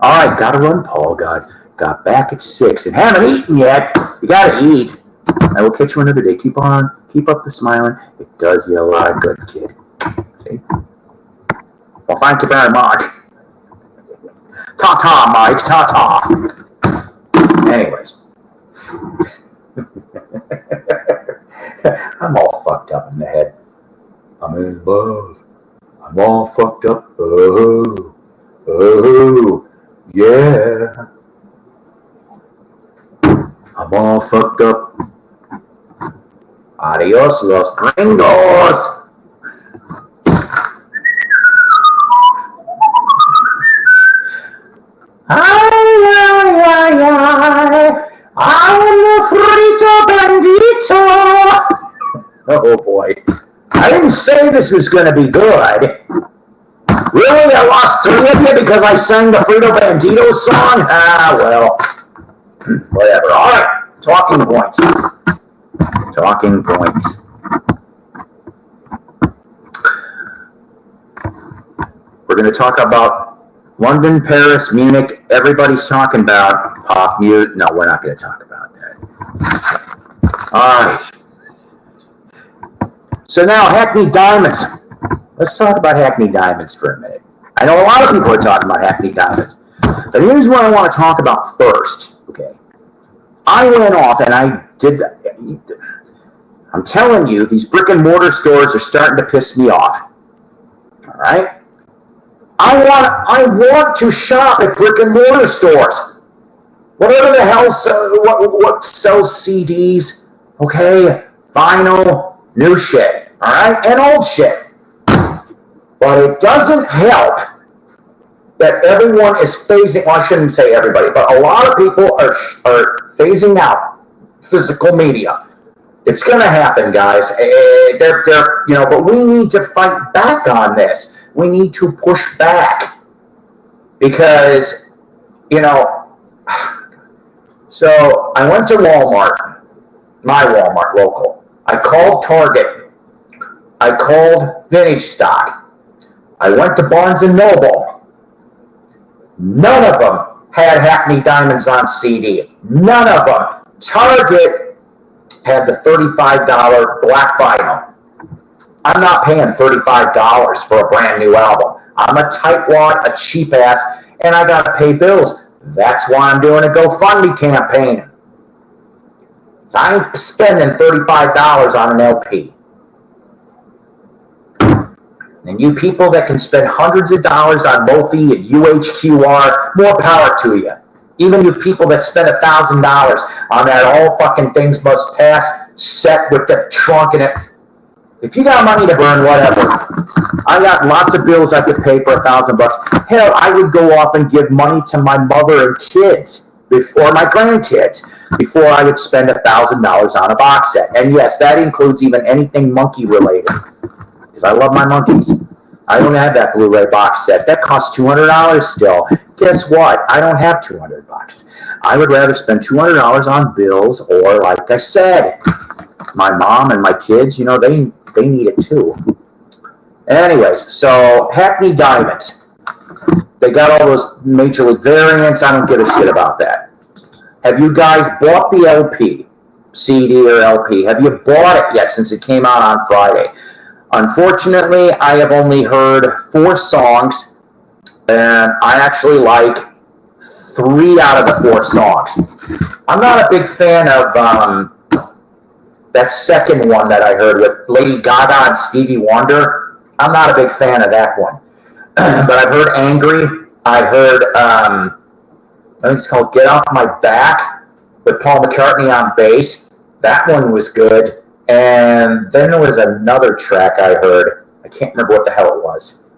All right, gotta run, Paul. Got back at 6 and haven't eaten yet. You gotta eat. I will catch you another day. Keep up the smiling. It does you a lot of good, kid. See? Well, thank you very much. Ta-ta, Mike. Ta-ta. Anyways. I'm all fucked up in the head. I'm in love. I'm all fucked up. Oh, oh, yeah. I'm all fucked up. Adios, los gringos. Ay, ay, ay, ay. I'm a frito bandito. Oh boy. I didn't say this was going to be good. Really? I lost 3 of you because I sang the Frito Bandito song? Ah, well. Whatever. All right. Talking points. Talking points. We're going to talk about London, Paris, Munich. Everybody's talking about pop mute. No, we're not going to talk about that. All right. So now, Hackney Diamonds. Let's talk about Hackney Diamonds for a minute. I know a lot of people are talking about Hackney Diamonds. But here's what I want to talk about first, okay? I went off and I did, I'm telling you, these brick and mortar stores are starting to piss me off. All right? I want to shop at brick and mortar stores. Whatever the hell, what sells CDs, okay? Vinyl, new shit, all right? And old shit. But it doesn't help that everyone is phasing, well, I shouldn't say everybody, but a lot of people are phasing out physical media. It's going to happen, guys. But we need to fight back on this. We need to push back because, so I went to Walmart, my Walmart local. I called Target. I called Vintage Stock. I went to Barnes & Noble. None of them had Hackney Diamonds on CD. None of them. Target had the $35 black vinyl. I'm not paying $35 for a brand new album. I'm a tightwad, a cheap ass, and I got to pay bills. That's why I'm doing a GoFundMe campaign. So I ain't spending $35 on an LP. And you people that can spend hundreds of dollars on Mophie and UHQR, more power to you. Even you people that spend $1,000 on that all fucking things must pass set with the trunk in it. If you got money to burn, whatever. I got lots of bills I could pay for $1,000. Hell, I would go off and give money to my mother and kids before my grandkids before I would spend $1,000 on a box set. And yes, that includes even anything monkey related. Because I love my monkeys. I don't have that Blu-ray box set. That costs $200 still. Guess what? I don't have $200. I would rather spend $200 on bills, or like I said, my mom and my kids, they need it too. Anyways, so Hackney Diamonds. They got all those Major League variants. I don't give a shit about that. Have you guys bought the LP, CD or LP? Have you bought it yet since it came out on Friday? Unfortunately, I have only heard 4 songs, and I actually like 3 out of the 4 songs. I'm not a big fan of that second one that I heard with Lady Gaga and Stevie Wonder. I'm not a big fan of that one. But I've heard Angry. I heard, I think it's called Get Off My Back with Paul McCartney on bass. That one was good. And then there was another track I heard. I can't remember what the hell it was.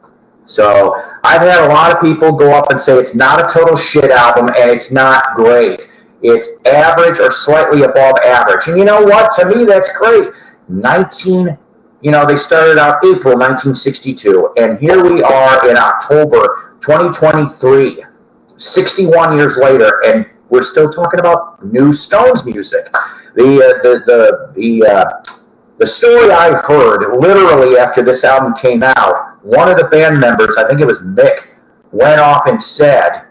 So I've had a lot of people go up and say it's not a total shit album and it's not great. It's average or slightly above average. And you know what? To me, that's great. They started out April 1962. And here we are in October 2023, 61 years later, and we're still talking about new Stones music. The story I heard literally after this album came out, one of the band members, I think it was Mick, went off and said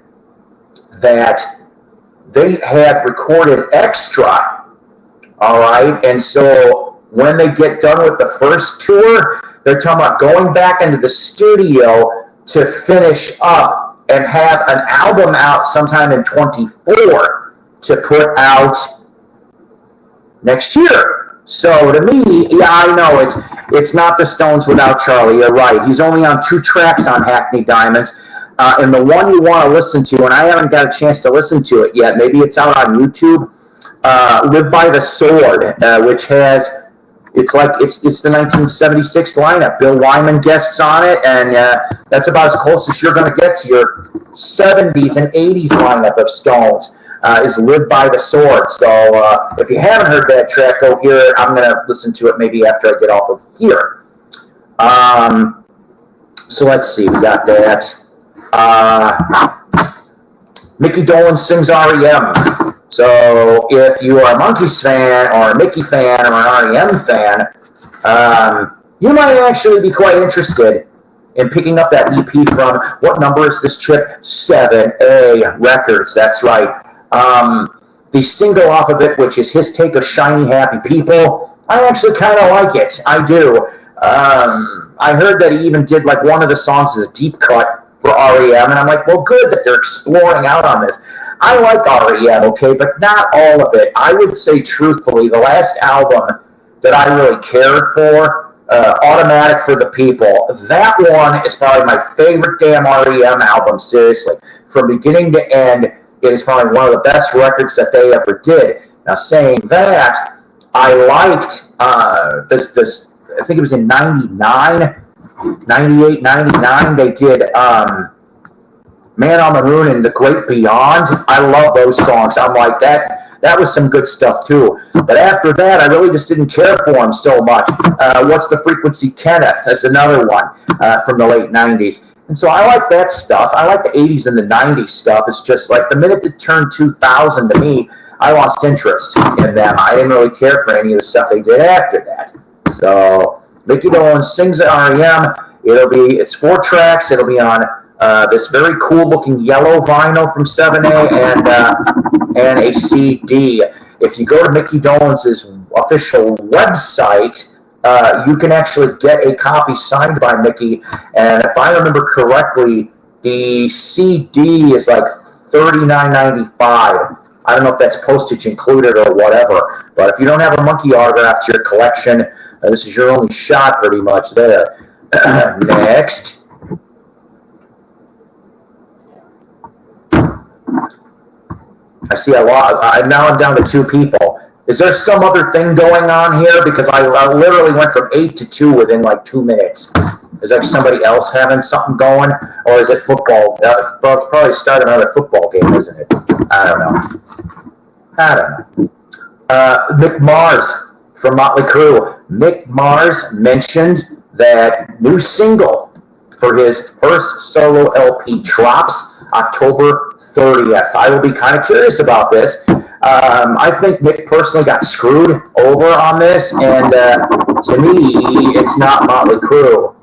that they had recorded extra, all right? And so when they get done with the first tour, they're talking about going back into the studio to finish up and have an album out sometime in 24 to put out next year. So to me, yeah, I know it's not the Stones without Charlie. You're right. He's only on 2 tracks on Hackney Diamonds. And the one you want to listen to, and I haven't got a chance to listen to it yet, maybe it's out on YouTube, Live by the Sword, which has, it's the 1976 lineup. Bill Wyman guests on it, and that's about as close as you're going to get to your 70s and 80s lineup of Stones, is Live by the Sword. So if you haven't heard that track, go hear it. I'm going to listen to it maybe after I get off of here. So let's see, we got that. Mickey Dolenz sings REM. So if you are a Monkees fan or a Mickey fan or an REM fan, you might actually be quite interested in picking up that EP from, what number is this trip? 7A Records, that's right. The single off of it, which is his take of Shiny Happy People, I actually kind of like it. I do. I heard that he even did like one of the songs as a deep cut for REM, and I'm like, well, good that they're exploring out on this. I like REM, okay, but not all of it. I would say, truthfully, the last album that I really cared for, Automatic for the People, that one is probably my favorite damn REM album, seriously. From beginning to end, it is probably one of the best records that they ever did. Now, saying that, I liked this, I think it was in 99, 98, 99, they did Man on the Moon and The Great Beyond. I love those songs. I'm like, that was some good stuff too. But after that, I really just didn't care for him so much. What's the Frequency, Kenneth? That's another one from the late 90s. And so I like that stuff. I like the 80s and the 90s stuff. It's just like the minute it turned 2000 to me, I lost interest in them. I didn't really care for any of the stuff they did after that. So Mickey Dolenz sings at REM. It's 4 tracks. It'll be on this very cool looking yellow vinyl from 7A and a CD. If you go to Mickey Dolenz's official website, you can actually get a copy signed by Mickey. And if I remember correctly, the CD is like $39.95. I don't know if that's postage included or whatever. But if you don't have a Monkey autograph to your collection, this is your only shot pretty much there. Next. I see a lot. Now I'm down to 2 people. Is there some other thing going on here? Because I literally went from 8 to 2 within like 2 minutes. Is there somebody else having something going? Or is it football? It's probably starting another football game, isn't it? I don't know. Mick Mars from Motley Crue. Mick Mars mentioned that new single for his first solo LP drops October 30th. I will be kind of curious about this. I think Mick personally got screwed over on this, and to me, it's not Motley Crue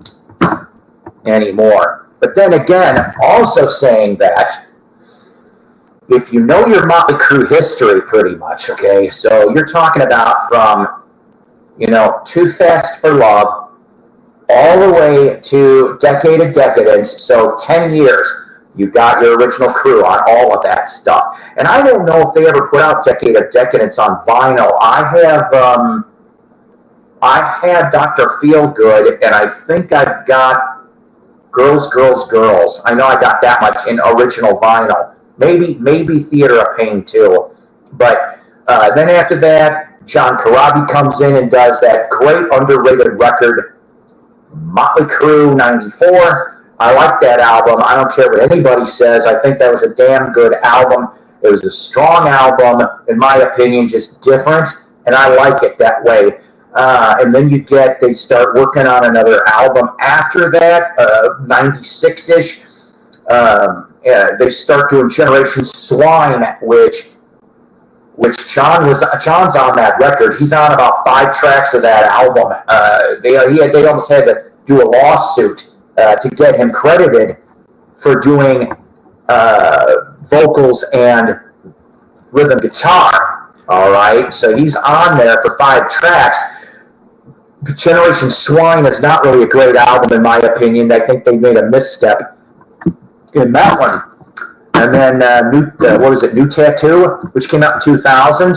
anymore. But then again, also saying that, if you know your Motley Crue history pretty much, okay, so you're talking about from, Too Fast for Love, all the way to Decade of Decadence, so 10 years. You got your original crew on all of that stuff. And I don't know if they ever put out Decade of Decadence on vinyl. I have Dr. Feelgood, and I think I've got Girls, Girls, Girls. I know I got that much in original vinyl. Maybe Theater of Pain too. But then after that, John Corabi comes in and does that great underrated record, Motley Crue 94. I like that album. I don't care what anybody says. I think that was a damn good album. It was a strong album, in my opinion, just different, and I like it that way. And then they start working on another album after that, 96-ish. They start doing Generation Swine, which John's on that record. He's on about 5 tracks of that album. They almost had to do a lawsuit to get him credited for doing vocals and rhythm guitar. All right, so he's on there for 5 tracks. Generation Swine is not really a great album, in my opinion. I think they made a misstep in that one. And then New Tattoo, which came out in 2000.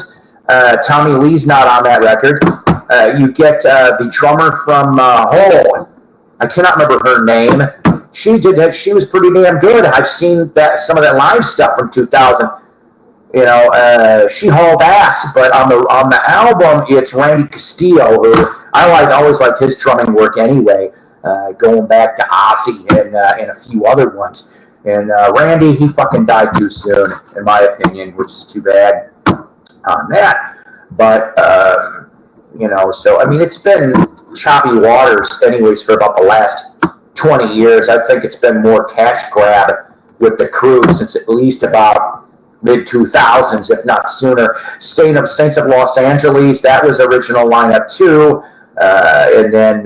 Tommy Lee's not on that record. You get the drummer from Hole. I cannot remember her name. She did that. She was pretty damn good. I've seen some of that live stuff from 2000. You know, she hauled ass. But on the album, it's Randy Castillo, who I always liked his drumming work anyway. Going back to Ozzy and a few other ones. And Randy, he fucking died too soon, in my opinion, which is too bad on that. But you know, so I mean, it's been choppy waters, anyways, for about the last 20 years. I think it's been more cash grab with the crew since at least about mid-2000s, if not sooner. Saints of Los Angeles, that was original lineup too. And then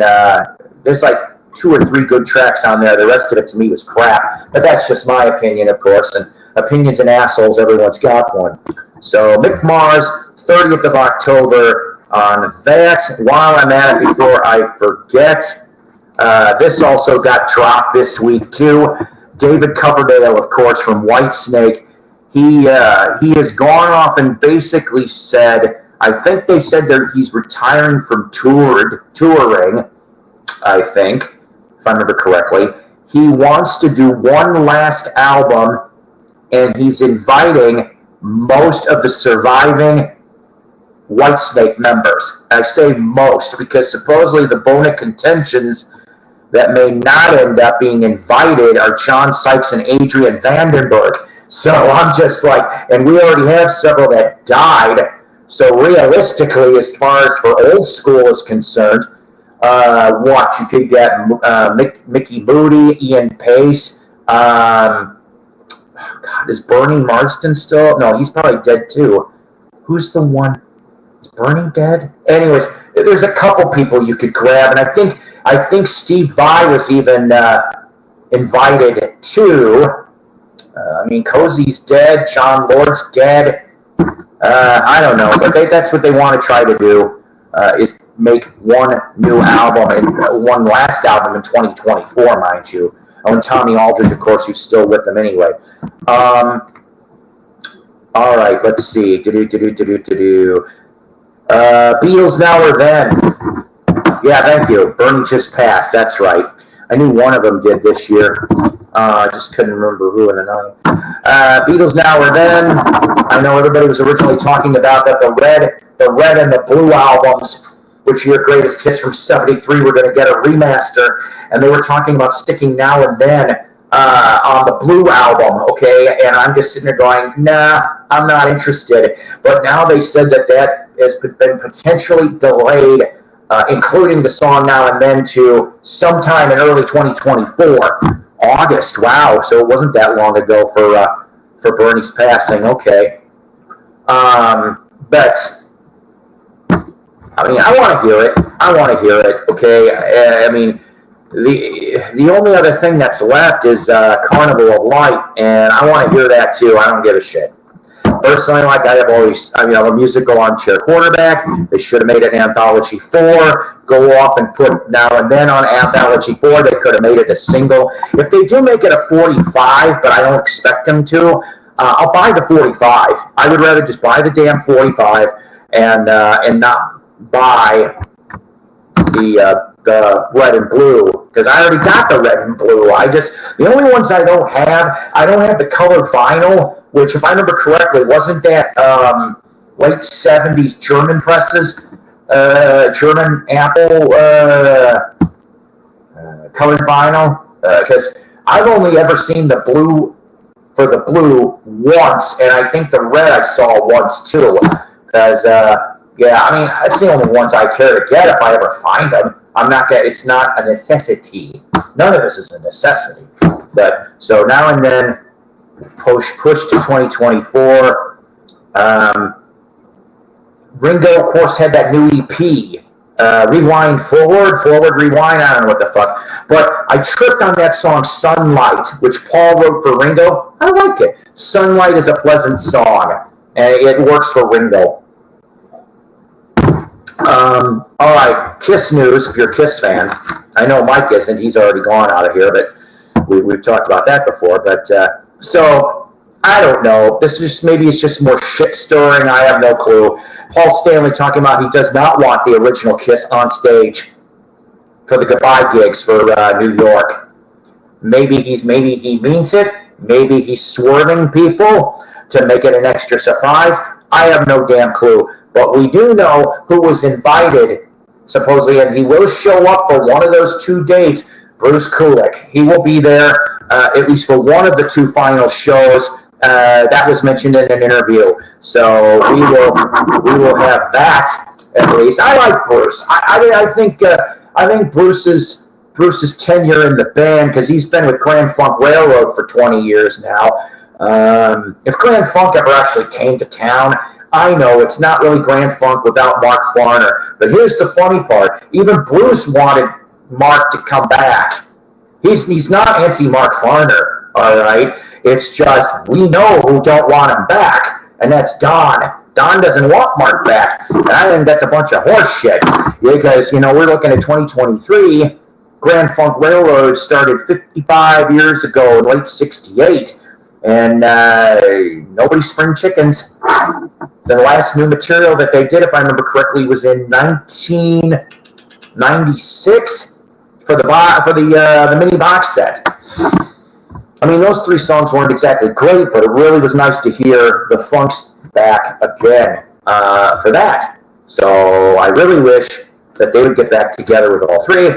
there's like 2 or 3 good tracks on there. The rest of it to me was crap. But that's just my opinion, of course. And opinions and assholes, everyone's got one. So Mick Mars, 30th of October on that. While I'm at it, before I forget, this also got dropped this week too. David Coverdale, of course, from Whitesnake. He has gone off and basically said, I think they said that he's retiring from touring, I think, if I remember correctly. He wants to do one last album, and he's inviting most of the surviving Whitesnake members. I say most because supposedly the bone of contentions that may not end up being invited are John Sykes and Adrian Vandenberg. So I'm just like, and we already have several that died. So realistically, as far as for old school is concerned, watch, you could get Mickey Moody, Ian Pace. God, is Bernie Marsden still? No, he's probably dead too. Who's the one? Is Bernie dead? Anyways, there's a couple people you could grab, and I think Steve Vai was even invited too. I mean, Cozy's dead. John Lord's dead. I don't know, but that's what they want to try to do, is make one new album and one last album in 2024, mind you. And Tommy Aldridge, of course, who's still with them anyway. All right, let's see. Beatles Now or Then. Yeah, thank you. Bernie just passed. That's right. I knew one of them did this year. I just couldn't remember who in the night. Beatles Now or Then. I know everybody was originally talking about that the red and the blue albums, which are your greatest hits from '73, were going to get a remaster, and they were talking about sticking Now and Then on the blue album. Okay, and I'm just sitting there going, nah, I'm not interested. But now they said that has been potentially delayed, including the song Now and Then, to sometime in early 2024. August, wow, so it wasn't that long ago for Bernie's passing. Okay. But I mean, I want to hear it. Okay. I mean, the only other thing that's left is Carnival of Light, and I want to hear that too. I don't give a shit. Personally, like I have always, I'm a musical armchair quarterback. They should have made it Anthology 4. Go off and put Now and Then on Anthology 4. They could have made it a single. If they do make it a 45, but I don't expect them to, I'll buy the 45. I would rather just buy the damn 45 and not buy the red and blue, because I already got the red and blue. The only ones I don't have the colored vinyl, which, if I remember correctly, wasn't that late 70s German presses, German Apple colored vinyl, because I've only ever seen the blue for the blue once, and I think the red I saw once too, because yeah, I mean, it's the only ones I care to get if I ever find them. It's not a necessity. None of this is a necessity. But so Now and Then, push to 2024. Ringo, of course, had that new EP. Rewind, forward, rewind. I don't know what the fuck. But I tripped on that song Sunlight, which Paul wrote for Ringo. I like it. Sunlight is a pleasant song, and it works for Ringo. All right, Kiss news, if you're a Kiss fan. I know Mike isn't. He's already gone out of here, but we've talked about that before. But so I don't know. This is maybe it's just more shit stirring. I have no clue. Paul Stanley talking about he does not want the original Kiss on stage for the goodbye gigs for New York. Maybe he means it. Maybe he's swerving people to make it an extra surprise. I have no damn clue. But we do know who was invited, supposedly, and he will show up for one of those 2 dates. Bruce Kulick. He will be there at least for one of the 2 final shows. That was mentioned in an interview. So we will have that at least. I like Bruce. I think Bruce's tenure in the band, because he's been with Grand Funk Railroad for 20 years now. If Grand Funk ever actually came to town, I know it's not really Grand Funk without Mark Farner. But here's the funny part. Even Bruce wanted Mark to come back. He's not anti-Mark Farner, all right? It's just we know who don't want him back, and that's Don. Don doesn't want Mark back. And I think that's a bunch of horse shit, because, we're looking at 2023. Grand Funk Railroad started 55 years ago in late 68. And nobody spring chickens. The last new material that they did, if I remember correctly, was in 1996 for the mini box set. I mean, those 3 songs weren't exactly great, but it really was nice to hear the Funks back again for that. So I really wish that they would get back together with all 3.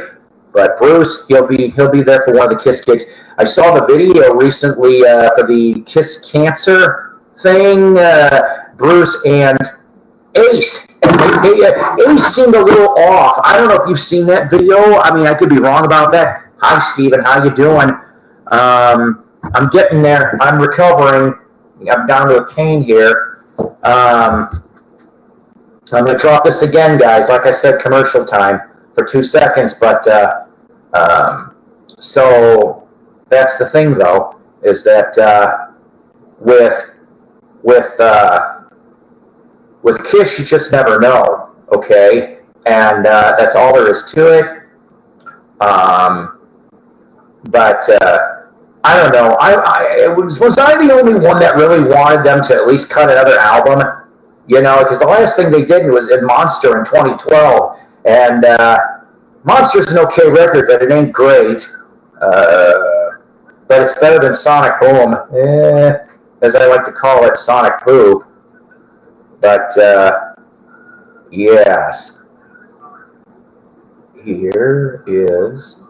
But Bruce, he'll be there for one of the Kiss gigs. I saw the video recently for the Kiss Cancer thing. Bruce and Ace. And Ace seemed a little off. I don't know if you've seen that video. I mean, I could be wrong about that. Hi, Steven. How you doing? I'm getting there. I'm recovering. I'm down to a cane here. I'm going to drop this again, guys. Like I said, commercial time for 2 seconds. But so that's the thing, though, is that with Kiss, you just never know, okay? And that's all there is to it. But I don't know. Was I the only one that really wanted them to at least cut another album? Because the last thing they did was in Monster in 2012, and Monster's an okay record, but it ain't great. But it's better than Sonic Boom, as I like to call it, Sonic Poop. But yes, here is.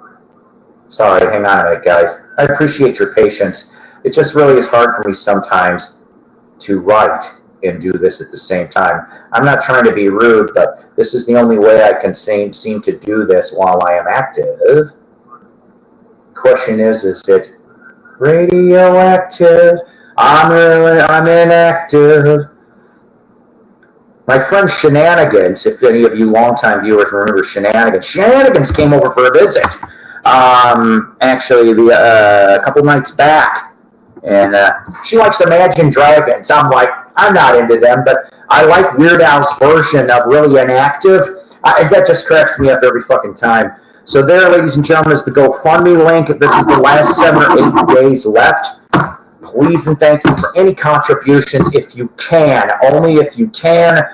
Sorry, hang on a minute, guys. I appreciate your patience. It just really is hard for me sometimes to write and do this at the same time. I'm not trying to be rude, but this is the only way I can seem to do this while I am active. Question is it radioactive? I'm inactive. My friend Shenanigans, if any of you longtime viewers remember Shenanigans came over for a visit. Actually, a couple nights back, and she likes Imagine Dragons. I'm like, I'm not into them, but I like Weird Al's version of Really Inactive. That just cracks me up every fucking time. So there, ladies and gentlemen, is the GoFundMe link. This is the last 7 or 8 days left. Please and thank you for any contributions if you can. Only if you can.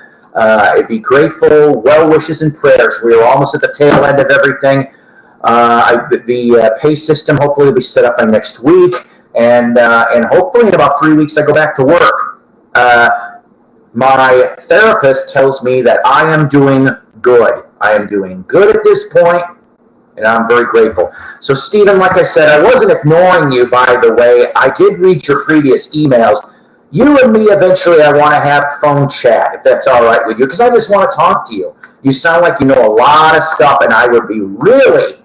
It'd be grateful. Well wishes and prayers. We are almost at the tail end of everything. The pay system hopefully will be set up by next week, and hopefully in about 3 weeks I go back to work. My therapist tells me that I am doing good. I am doing good at this point, and I'm very grateful. So, Stephen, like I said, I wasn't ignoring you, by the way. I did read your previous emails. You and me, eventually, I want to have phone chat, if that's all right with you, because I just want to talk to you. You sound like you know a lot of stuff, and I would be really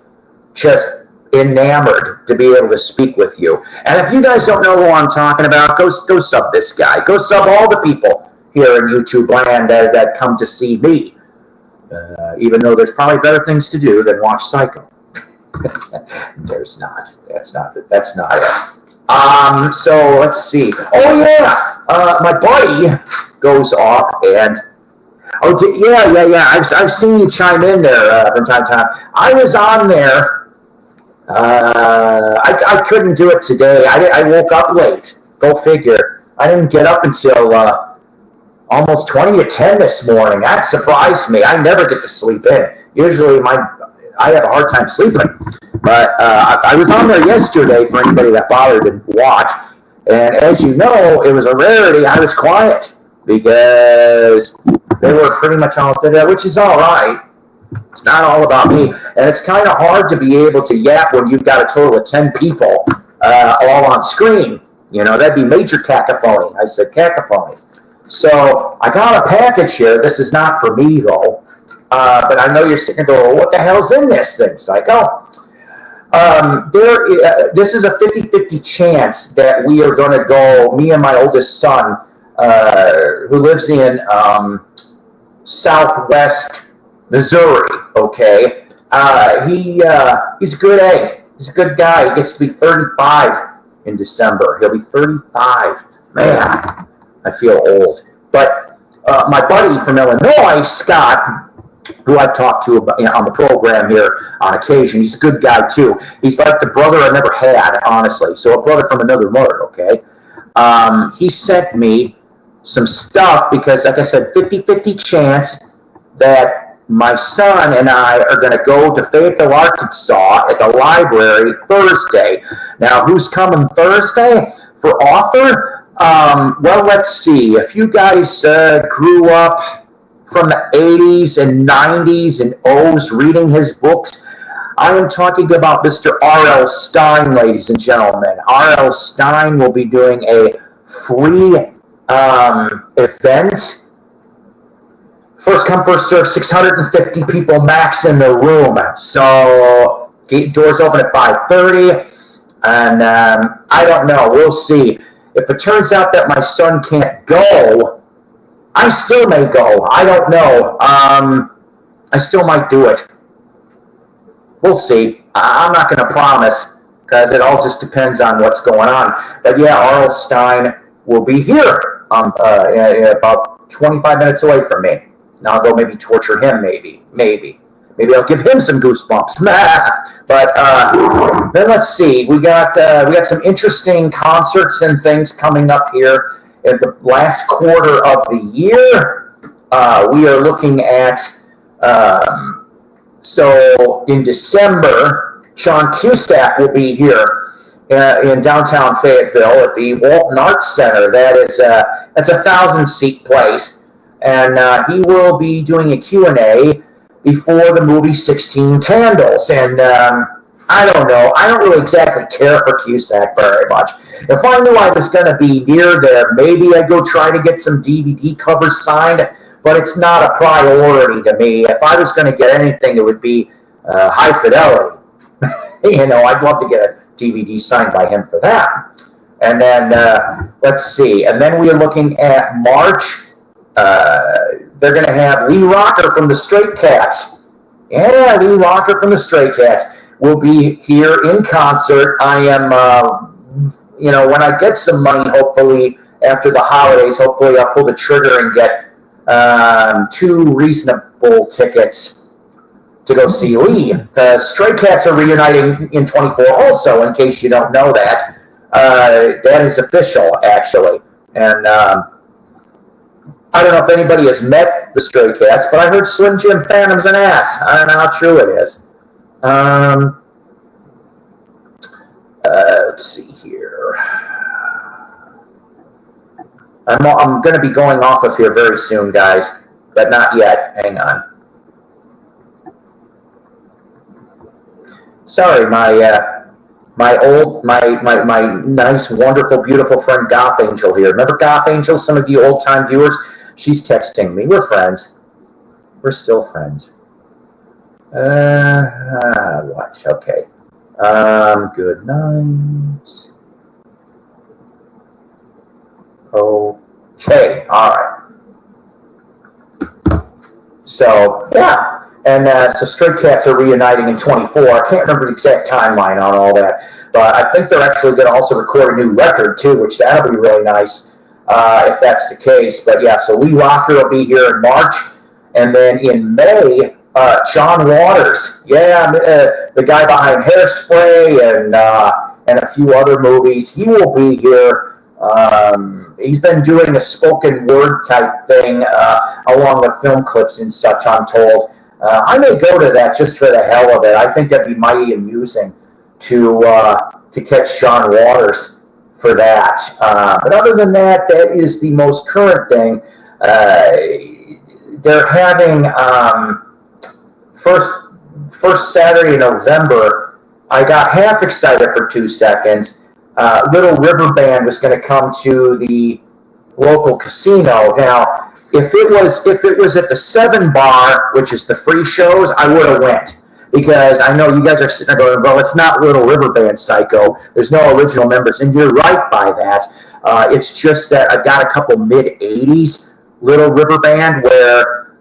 just enamored to be able to speak with you. And if you guys don't know who I'm talking about, go sub this guy. Go sub all the people here in YouTube land that come to see me. Even though there's probably better things to do than watch Psycho. There's not. That's not it. So let's see. Oh yeah, my buddy goes off and. Oh yeah. I've seen you chime in there from time to time. I was on there. I couldn't do it today. I woke up late, Go figure. I didn't get up until almost 20 to 10 this morning. That surprised me. I never get to sleep in. Usually I have a hard time sleeping. But I was on there yesterday for anybody that bothered to watch. And as you know, it was a rarity. I was quiet because they were pretty much all there, which is all right. It's not all about me. And it's kind of hard to be able to yap when you've got a total of 10 people all on screen. You know, that'd be major cacophony. I said cacophony. So I got a package here. This is not for me, though. But I know you're sitting there going, well, what the hell's in this thing, Psycho? This is a 50-50 chance that we are going to go, me and my oldest son, who lives in southwest Missouri, okay? He's a good egg. He's a good guy. He gets to be 35 in December. He'll be 35. Man, I feel old. But my buddy from Illinois, Scott, who I've talked to on the program here on occasion, he's a good guy too. He's like the brother I never had, honestly. So a brother from another mother, okay? He sent me some stuff because, like I said, 50-50 chance that my son and I are going to go to Fayetteville, Arkansas at the library Thursday. Now, who's coming Thursday for author? Well, let's see. A few guys grew up from the 80s and 90s and O's reading his books. I am talking about Mr. R.L. Stine, ladies and gentlemen. R.L. Stine will be doing a free event. First come, first serve, 650 people max in the room. So gate doors open at 5:30. And I don't know. We'll see. If it turns out that my son can't go, I still may go. I don't know. I still might do it. We'll see. I'm not going to promise because it all just depends on what's going on. But yeah, R.L. Stine will be here about 25 minutes away from me. Now I'll go maybe torture him, maybe I'll give him some goosebumps. But then let's see. We got some interesting concerts and things coming up here in the last quarter of the year. We are looking at so in December, Sean Cusack will be here in downtown Fayetteville at the Walton Arts Center. That's a 1,000-seat place. And he will be doing a Q&A before the movie 16 Candles. And I don't know. I don't really exactly care for Cusack very much. If I knew I was going to be near there, maybe I'd go try to get some DVD covers signed, but it's not a priority to me. If I was going to get anything, it would be high fidelity. You know, I'd love to get a DVD signed by him for that. And then, let's see. And then we are looking at March. They're going to have Lee Rocker from the Stray Cats. Yeah, Lee Rocker from the Stray Cats will be here in concert. I am, when I get some money, hopefully, after the holidays, hopefully I'll pull the trigger and get 2 reasonable tickets to go see Lee. Stray Cats are reuniting in 24 also, in case you don't know that. That is official, actually. And I don't know if anybody has met the Stray Cats, but I heard Slim Jim Phantom's an ass. I don't know how true it is. Let's see here. I'm going to be going off of here very soon, guys, but not yet. Hang on. Sorry, my nice, wonderful, beautiful friend Goth Angel here. Remember Goth Angel? Some of you old-time viewers. She's texting me. We're friends. We're still friends. What? Okay. Good night. Okay. All right. So, yeah. And so Stray Cats are reuniting in 24. I can't remember the exact timeline on all that. But I think they're actually going to also record a new record, too, which that'll be really nice. If that's the case. But yeah, so Lee Rocker will be here in March. And then in May, John Waters. Yeah, the guy behind Hairspray and a few other movies. He will be here He's been doing a spoken word type thing along with film clips and such, I'm told. I may go to that just for the hell of it. I think that'd be mighty amusing to catch Sean Waters for that. But other than that, that is the most current thing. They're having first Saturday in November. I got half excited for 2 seconds. Little River Band was going to come to the local casino. Now, if it was at the 7 Bar, which is the free shows, I would have went, because I know you guys are sitting there going, well, it's not Little River Band, Psycho. There's no original members, and you're right by that. It's just that I've got a couple mid-'80s Little River Band where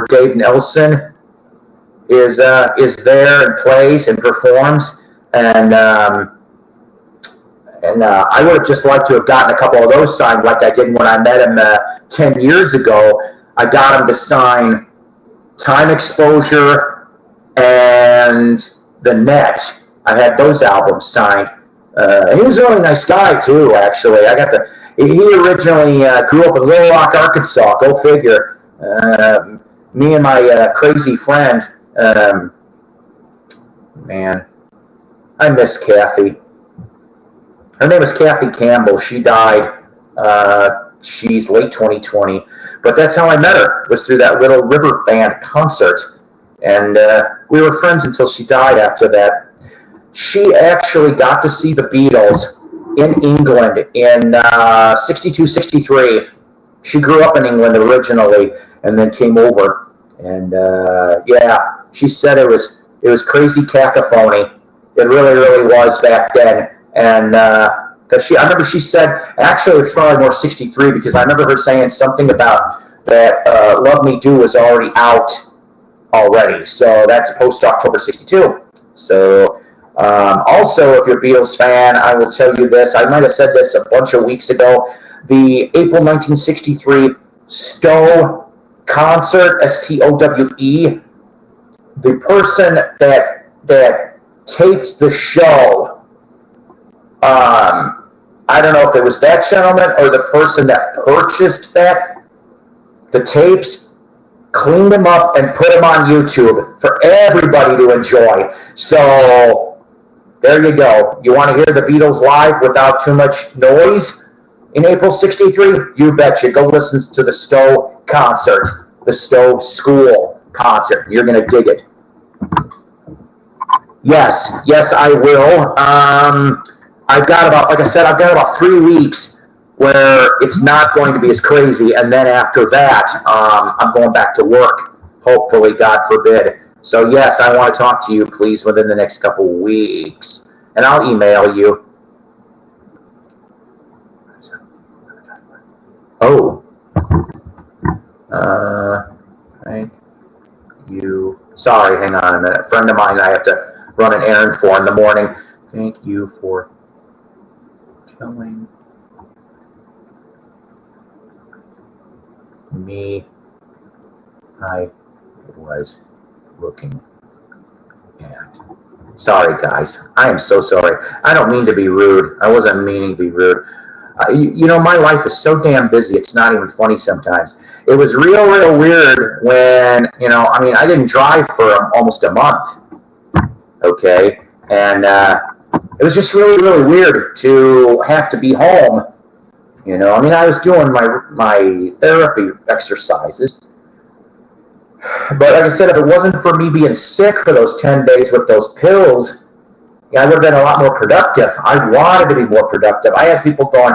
Dave Nelson is there and plays and performs, and I would have just liked to have gotten a couple of those signed like I did when I met him 10 years ago. I got him to sign Time Exposure and The Net. I had those albums signed. He was a really nice guy, too, actually. He originally grew up in Little Rock, Arkansas. Go figure. Me and my crazy friend, man, I miss Kathy. Her name is Kathy Campbell. She died. She's late 2020. But that's how I met her, was through that Little River Band concert. And we were friends until she died after that. She actually got to see the Beatles in England in 62, 63. She grew up in England originally and then came over. And yeah, she said it was crazy cacophony. It really, really was back then. And because I remember she said, actually it's probably more 63, because I remember her saying something about that Love Me Do was already out already. So that's post October 62. So also, if you're a Beatles fan, I will tell you this. I might have said this a bunch of weeks ago. The April 1963 Stowe concert, S-T-O-W-E, the person that taped the show, I don't know if it was that gentleman or the person that purchased the tapes, cleaned them up and put them on YouTube for everybody to enjoy. So there you go. You want to hear the Beatles live without too much noise in April 63? You betcha. Go listen to the Stowe concert, the Stowe School concert. You're going to dig it. Yes, I will. I've got about 3 weeks where it's not going to be as crazy, and then after that, I'm going back to work, hopefully, God forbid. So yes, I want to talk to you, please, within the next couple weeks, and I'll email you. Oh, thank you. Sorry, hang on a minute. A friend of mine I have to run an errand for in the morning. Thank you for telling me I was looking at. Sorry, guys. I am so sorry. I don't mean to be rude. I wasn't meaning to be rude. You know, my life is so damn busy, it's not even funny sometimes. It was real weird when, I didn't drive for almost a month. Okay? And it was just really weird to have to be home. I was doing my therapy exercises. But like I said, if it wasn't for me being sick for those 10 days with those pills, I would have been a lot more productive. I wanted to be more productive. I had people going,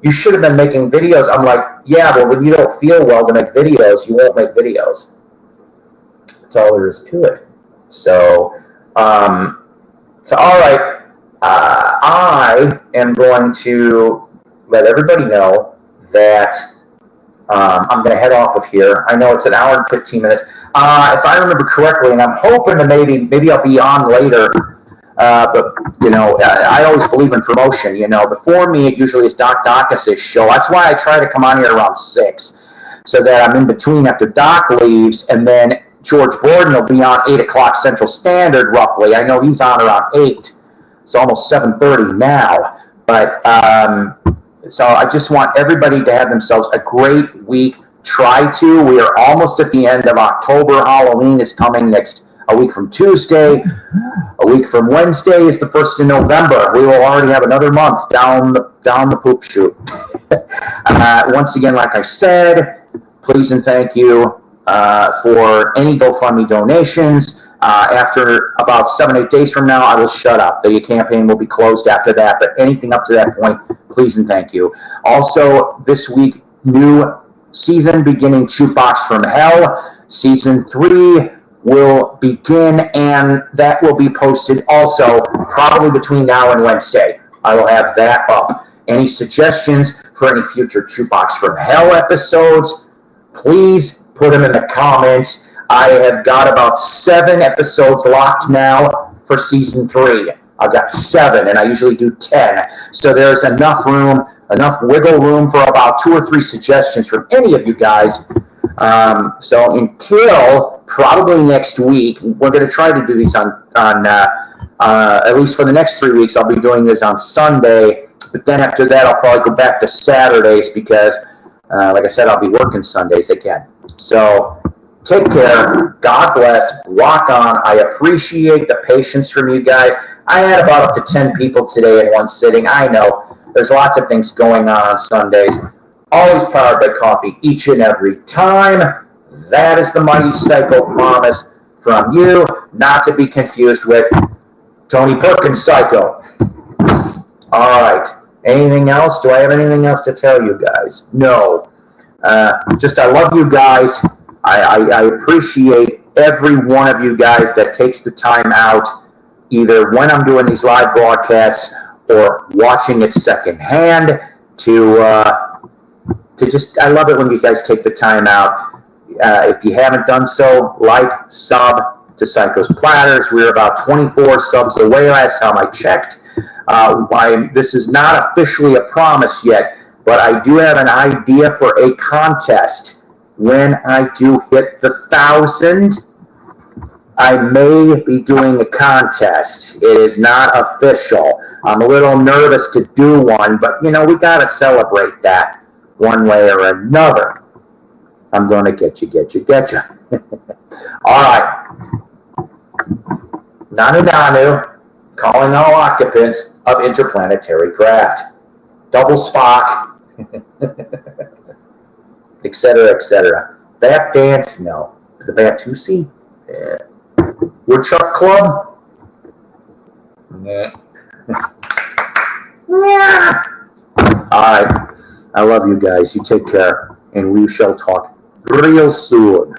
you should have been making videos. I'm like, yeah, but when you don't feel well to make videos, you won't make videos. That's all there is to it. So all right. I am going to let everybody know that I'm going to head off of here. I know it's an hour and 15 minutes. If I remember correctly, and I'm hoping to maybe I'll be on later, but, I always believe in promotion. Before me, it usually is Doc Dacus' show. That's why I try to come on here around 6, so that I'm in between after Doc leaves, and then George Borden will be on 8 o'clock Central Standard, roughly. I know he's on around 8. It's almost 7:30 now. But so I just want everybody to have themselves a great week. Try to. We are almost at the end of October. Halloween is coming a week from Tuesday. A week from Wednesday is the 1st of November. We will already have another month down the poop chute. Once again, like I said, please and thank you for any GoFundMe donations. After about 7-8 days from now, I will shut up. The campaign will be closed after that, but anything up to that point, please and thank you. Also, this week, new season beginning, Jukebox from Hell. Season 3 will begin, and that will be posted also probably between now and Wednesday. I will have that up. Any suggestions for any future Jukebox from Hell episodes, please put them in the comments. I have got about 7 episodes locked now for season 3. I've got 7, and I usually do 10. So there's enough room, enough wiggle room for about 2 or 3 suggestions from any of you guys. So until probably next week, we're going to try to do these on at least for the next 3 weeks. I'll be doing this on Sunday, but then after that, I'll probably go back to Saturdays because, like I said, I'll be working Sundays again. So take care. God bless. Rock on. I appreciate the patience from you guys. I had about up to 10 people today in one sitting. I know there's lots of things going on Sundays. Always powered by coffee each and every time. That is the mighty Psycho promise from you, not to be confused with Tony Perkins Psycho. All right. Anything else? Do I have anything else to tell you guys? No. Just I love you guys. I appreciate every one of you guys that takes the time out, either when I'm doing these live broadcasts or watching it secondhand, to just, I love it when you guys take the time out. If you haven't done so, like, sub to Psycho's Platters. We're about 24 subs away last time I checked. This is not officially a promise yet, but I do have an idea for a contest. When I do hit the 1,000, I may be doing a contest. It is not official. I'm a little nervous to do one, but, you know, we got to celebrate that one way or another. I'm going to get you. All right. Nanu, calling all occupants of interplanetary craft. Double Spock. Etc., etc. Bat dance? No. The Batusi? Yeah. Woodchuck Club? Nah. Yeah. All right. I love you guys. You take care, and we shall talk real soon.